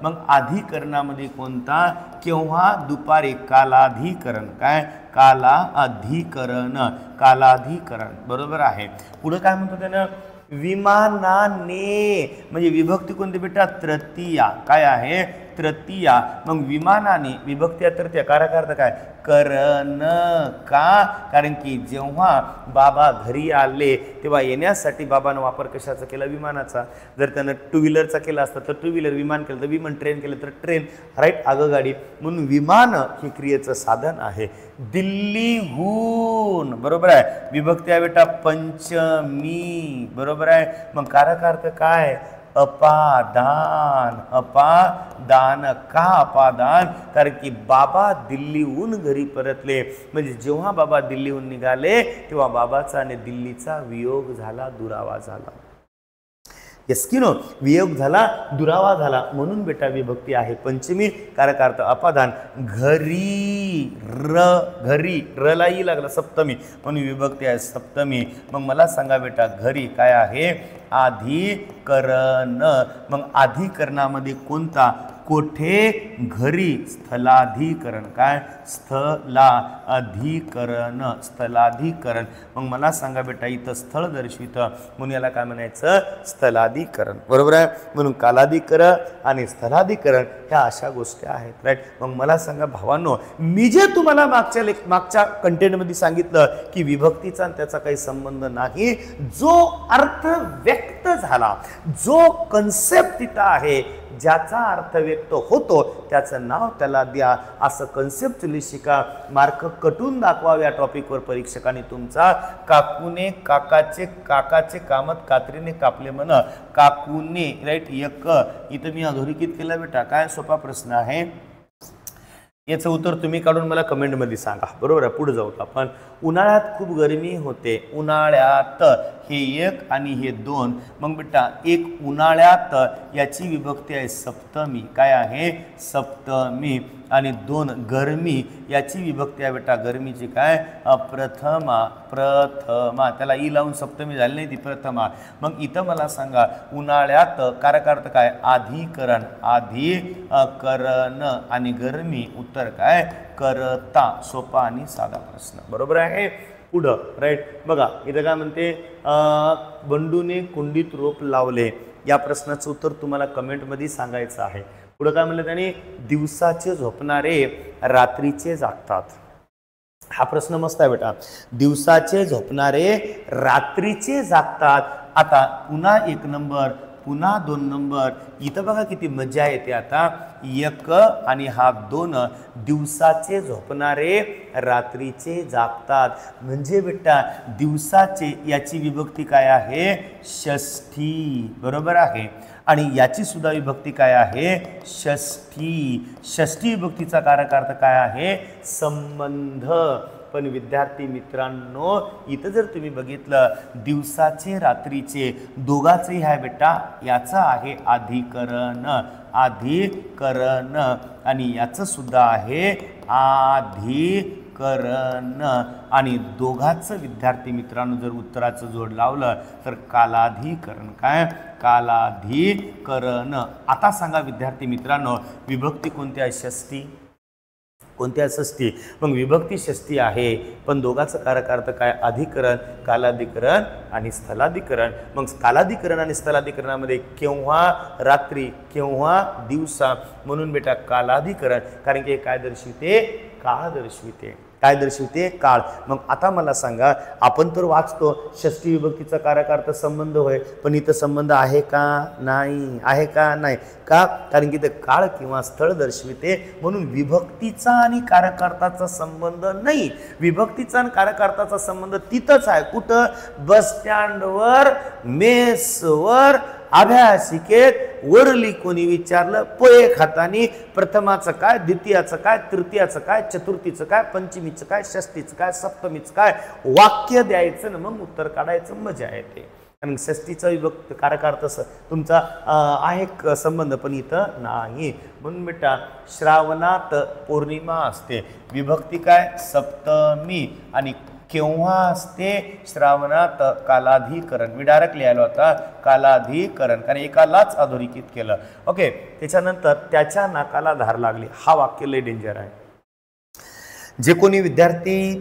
मग अधिकरणामध्ये कोणता? केव्हा? दुपारी, कालाधिकरण, काय? कालाधिकरण, कालाधिकरण, बरोबर आहे. पुढे काय म्हणतो त्यानं? विमानाने, म्हणजे विभक्ती कोणती बेटा? तृतीया, काय आहे? तृतीया. मग विमानाने विभक्ती तृतीया, कारक काय? करण. का? कारण की जेव्हा बाबा घरी आले तेव्हा येण्यासाठी बाबानं वापर कशाचा केला? विमानाचा. जर त्यानं 2 व्हीलरचा केला असता तर 2 व्हीलर, विमान केलं तर विमान, ट्रेन केलं तर ट्रेन, राईट, आगगाडी. म्हणून विमान हे क्रियेचं साधन आहे. दिल्लीहून, बरोबर आहे. विभक्ती आहे बेटा पंचमी, बरोबर आहे. मग कारक काय? अपादान, अपादान. का अपादान? कारण की बाबा दिल्लीहून घरी परतले, म्हणजे जेव्हा बाबा दिल्लीहून निघाले तेव्हा बाबाचा आणि दिल्लीचा वियोग झाला, दुरावा झाला. येस की नो? वियोग झाला, दुरावा झाला. म्हणून बेटा विभक्ती आहे पंचमी, कारक अपादान. घरी, र, घरी, रलाही लागला सप्तमी, म्हणून विभक्ती आहे सप्तमी. मग मला सांगा बेटा, घरी काय आहे? अधिकरण. मग अधिकरणामध्ये कोणता? कोठे? घरी, स्थलाधिकरण, काय? स्थला अधिकरण, स्थलाधिकरण. मग मला सांगा बेटा, इथं स्थळ दर्शवित, म्हणून याला काय म्हणायचं? स्थलाधिकरण, बरोबर आहे. म्हणून कालाधिकरण आणि स्थलाधिकरण ह्या अशा गोष्टी आहेत, राईट. मग मला सांगा भावांनो, मी जे तुम्हाला मागच्या कंटेंटमध्ये सांगितलं की विभक्तीचा आणि त्याचा काही संबंध नाही, जो अर्थ व्यक्त झाला, जो कन्सेप्ट तिथं आहे, ज्याचा अर्थ व्यक्त होतो त्याचं नाव त्याला द्या, असं कन्सेप्टली शिका. मार्क कटून दाखवावे या टॉपिकवर परीक्षकांनी तुमचा. काकूने काकाचे कामत कात्रीने कापले म्हण, काकूने, राईट. 1 इथं मी अधोरेखित केला बेटा, काय? सोपा प्रश्न आहे. याचं उत्तर तुम्ही काढून मला कमेंटमध्ये सांगा, बरोबर आहे. पुढे जाऊ आपण. उन्हाळ्यात खूप गरमी होते, उन्हाळ्यात, हे 1 आणि हे 2. मग बेटा 1 उन्हाळ्यात, याची विभक्ती आहे सप्तमी, काय आहे? सप्तमी. आणि 2 गरमी, याची विभक्ती आहे बेटा गरमीची, काय? प्रथमा, प्रथमा. त्याला ई लावून सप्तमी झाली नाही, ती प्रथमा. मग इथं मला सांगा, उन्हाळ्यात कारक काय? अधिकरण, अधिकरण. आणि गरमी, उत्तर काय? करता. सोपा आणि साधा प्रश्न, बरोबर आहे. पुढं, राईट. बघा इथं काय म्हणते? बंडूने कुंडीत रोप लावले, या प्रश्नाचं उत्तर तुम्हाला कमेंटमध्ये सांगायचं आहे. पुढं काय म्हणलं त्याने? दिवसाचे झोपणारे रात्रीचे जागतात. हा प्रश्न मस्त आहे बेटा. दिवसाचे झोपणारे रात्रीचे जागतात. आता पुन्हा 1 नंबर, पुन्हा 2 नंबर. इथं बघा किती मजा येते. आता 1 आणि हा 2, दिवसाचे झोपणारे रात्रीचे जागतात. म्हणजे बेटा दिवसाचे, याची विभक्ती काय आहे? षष्ठी, बरोबर आहे. आणि याची सुद्धा विभक्ती काय आहे? षष्ठी. षष्ठी विभक्तीचा कारक अर्थ काय आहे? संबंध. पण विद्यार्थी मित्रांनो, इथं जर तुम्ही बघितलं, दिवसाचे रात्रीचे दोघांचेही आहे बेटा, याचा आहे अधिकरण, अधिकरण आणि याचं सुद्धा आहे अधिकरण आणि दोघांचं विद्यार्थी मित्रांनो जर उत्तराचं जोड लावलं तर कालाधिकरण. काय? कालाधिकरण. आता सांगा विद्यार्थी मित्रांनो विभक्ती कोणती आहे? षष्ठी. कोणती आहे? षष्ठी. मग विभक्ती षष्ठी आहे पण दोघांचं कारकार्थ काय? अधिकरण, कालाधिकरण आणि स्थलाधिकरण. मग कालाधिकरण आणि स्थलाधिकरणामध्ये केव्हा रात्री केव्हा दिवसा म्हणून बेटा कालाधिकरण, कारण की काय दर्शविते? काळ दर्शविते. काय दर्शविते? काळ. मग आता मला सांगा आपण तर वाचतो षष्ठी विभक्तीचा कारकार्थ संबंध होय पण इथं संबंध आहे का? नाही. आहे का? नाही. का? कारण की ते काळ किंवा स्थळ दर्शविते म्हणून विभक्तीचा आणि कारकार्थाचा संबंध नाही. विभक्तीचा आणि कारकार्थाचा संबंध तिथंच आहे. कुठं? बस स्टँडवर, मेसवर, अभ्यासिकेत वरली कोणी विचारलं पोहे खातानी प्रथमाचं काय, द्वितीयाचं काय, तृतीयाचं काय, चतुर्थीचं काय, पंचमीचं काय, षष्ठीचं काय, सप्तमीचं काय, वाक्य द्यायचं ना मग उत्तर काढायचं. मजा येते. कारण षष्ठीचा विभक्त कारकार्थ तुमचा आहे संबंध पण इथं नाही. म्हणून बेटा श्रावणात पौर्णिमा असते. विभक्ती काय? सप्तमी. आणि केव्हा असते? श्रावणात. कालाधिकरण. मी डायरेक्ट लिहायला होता कालाधिकरण कारण एकालाच अधोरेखित केलं. ओके. त्याच्यानंतर त्याच्या नाकाला धार लागली. हा वाक्य लय डेंजर आहे. जे कोणी विद्यार्थी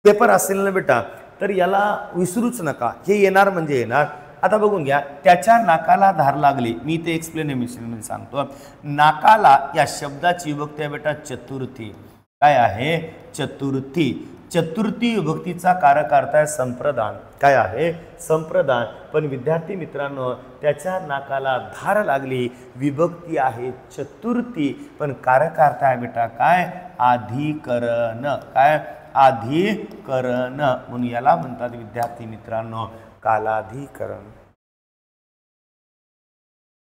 पेपर असेल ना बेटा तर याला विसरूच नका. हे येणार म्हणजे येणार. आता बघून घ्या. त्याच्या नाकाला धार लागली. मी ते एक्सप्लेनेशन मध्ये सांगतो. नाकाला या शब्दाची विभक्ती आहे बेटा चतुर्थी. काय आहे? चतुर्थी. चतुर्थी विभक्तीचा कारकार्थ आहे संप्रदान. काय आहे? संप्रदान. पण विद्यार्थी मित्रांनो त्याच्या नाकाला धार लागली. विभक्ती आहे चतुर्थी पण कारकार्थ आहे बेटा काय? अधिकरण. काय? अधिकरण. म्हणून याला म्हणतात विद्यार्थी मित्रांनो कालाधिकरण.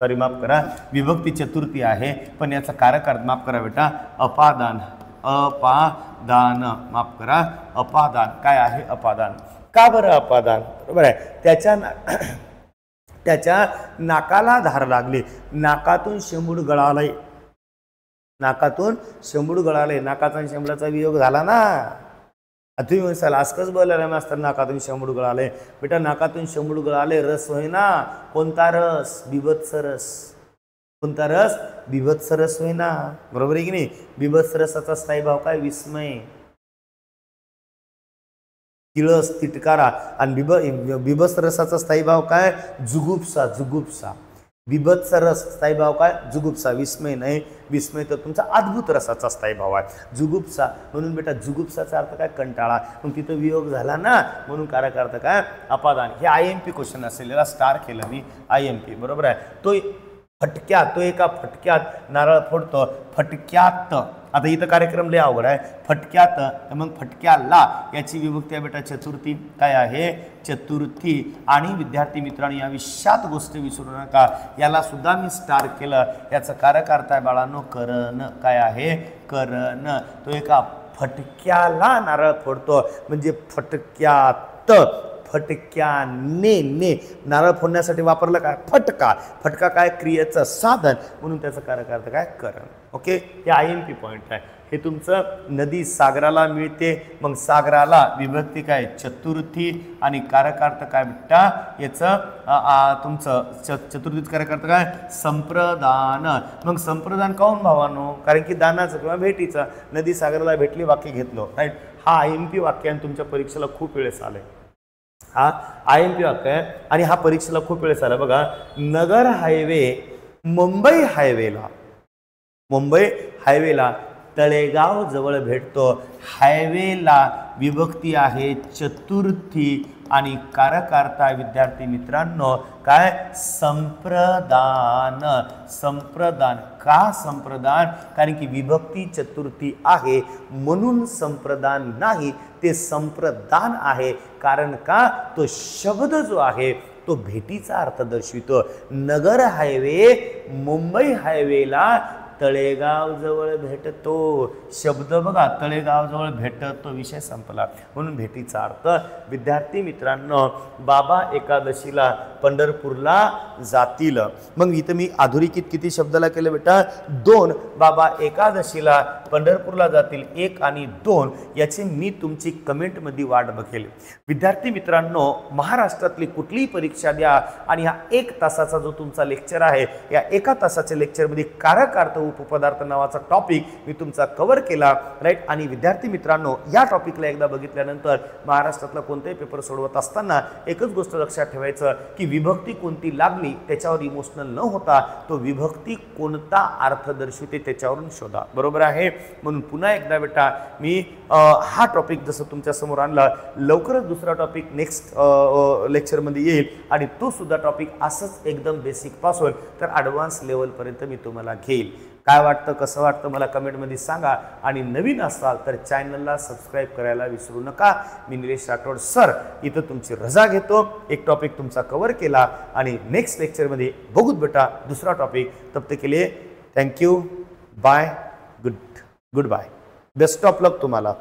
सॉरी माफ करा. विभक्ती चतुर्थी आहे पण याचा कारकार्थ माफ करा बेटा अपादान. अपादान. माफ करा अपादान. काय आहे? अपादान. का बरं अपादान? बरोबर आहे. त्याच्या नाकाला धार लागली. नाकातून शेंबूड गळालय. नाकातून शेंबूड गळालय. नाकाचा आणि शेंबडाचा वियोग झाला ना. तुम्ही म्हणसाल आजकच बोलायला मास्तर नाकातून शेंबूड गळालय. बेटा नाकातून शेंबूड गळालय रस होय ना. कोणता रस? बिभत्स रस. कोणता रस? बिभत्स रस होय ना. बरोबर आहे की नाही? बिभत्स रसाचा स्थायी भाव काय? विस्मय, किळस, तिटकारा. आणि बिभत्स रसाचा स्थायी भाव काय? जुगुप्सा. जुगुप्सा. बिभत्स रस स्थायी भाव काय? जुगुप्सा. विस्मय नाही. विस्मय तर तुमचा अद्भुत रसाचा स्थायी भाव आहे. जुगुप्सा. म्हणून बेटा जुगुप्साचा अर्थ काय? कंटाळा. मग तिथं वियोग झाला ना म्हणून कारकार्थ काय? अपादान. हे IMP क्वेश्चन असेल. याला स्टार केलं मी. IMP. बरोबर आहे. तो फटक्यात. तो एका फटक्यात नारळ फोडतो. फटक्यात. आता इथं कार्यक्रम लय अवघड आहे. फटक्यात. मग फटक्याला याची विभक्ती आहे बेटा चतुर्थी. काय आहे? चतुर्थी. आणि विद्यार्थी मित्रांनो या विषयात गोष्ट विसरू नका. याला सुद्धा मी स्टार केलं. याचा कारकार्थ आहे बाळांनो करण. काय आहे? करण. तो एका फटक्याला नारळ फोडतो म्हणजे फटक्यात. फटक्याने. नारळ फोडण्यासाठी वापरलं काय? फटका. फटका काय? क्रियेचं साधन म्हणून त्याचा कारकार्थ काय? करण. ओके. हे IMP पॉइंट आहे. हे तुमचं नदी सागराला मिळते. मग सागराला विभक्ती काय? चतुर्थी. आणि कारकार्थ काय बेटा? याचं तुमचं चतुर्थीच कारकार्थ काय? संप्रदान. मग संप्रदान काऊन भावानो? कारण की दानाचं किंवा भेटीचं. नदी सागराला भेटली वाक्य घेतलं. राईट. हा IMP वाक्य आणि तुमच्या परीक्षेला खूप वेळेस आलंय. हा IMP वाक्य आहे आणि हा परीक्षेला खूप वेळेस आला. बघा नगर हायवे मुंबई हायवेला तळेगाव जवळ भेटतो. हायवेला विभक्ती आहे चतुर्थी आणि कारकार्थ विद्यार्थी मित्रांनो काय? संप्रदान. संप्रदान. का संप्रदान? कारण की विभक्ती चतुर्थी आहे म्हणून संप्रदान नाही. ते संप्रदान आहे. कारण का? तो शब्द जो आहे तो भेटीचा अर्थ दर्शवितो. नगर हायवे मुंबई हायवेला तळेगाव जवळ भेटतो, शब्द बघा, तळेगाव जवळ भेटतो, विषय संपला. म्हणून भेटीचा अर्थ विद्यार्थी मित्रांनो, बाबा एकादशीला पंढरपूरला जातील. मग इथं मी अधोरेखित किती शब्दाला केलं बेटा? 2. बाबा एकादशीला पंढरपूरला जातील 1 आणि 2 याची मी तुमची कमेंटमध्ये वाट बघेल. विद्यार्थी मित्रांनो, महाराष्ट्रातली कुठलीही परीक्षा द्या आणि हा 1 तासाचा जो तुमचा लेक्चर आहे, या 1 तासाच्या लेक्चरमध्ये कारक अर्थ उपपदार्थ नावाचा टॉपिक मी तुमचा कव्हर केला, राईट. आणि विद्यार्थी मित्रांनो, या टॉपिकला एकदा बघितल्यानंतर महाराष्ट्रातला कोणताही पेपर सोडवत असताना एकच गोष्ट लक्षात ठेवायचं की विभक्ती कोणती लागली त्याच्यावर इमोशनल न होता तो विभक्ती कोणता अर्थ दर्शवते त्याच्यावरून शोधा. बरोबर आहे. म्हणून पुन्हा एकदा बेटा मी हा टॉपिक जसं तुमच्या समोर आणला, लवकरच दुसरा टॉपिक नेक्स्ट लेक्चरमध्ये येईल आणि तो सुद्धा टॉपिक असंच एकदम बेसिक पासून तर ॲडव्हान्स लेवलपर्यंत मी तुम्हाला घेईल. काय वाटतं, कसं वाटतं मला कमेंटमध्ये सांगा. आणि नवीन असाल तर चॅनलला सबस्क्राईब करायला विसरू नका. मी निलेश राठोड सर इथं तुमची रजा घेतो. एक टॉपिक तुमचा कव्हर केला आणि नेक्स्ट लेक्चरमध्ये बघूत बेटा दुसरा टॉपिक. तब तक के लिए thank you, bye, goodbye, best of luck तुम्हाला.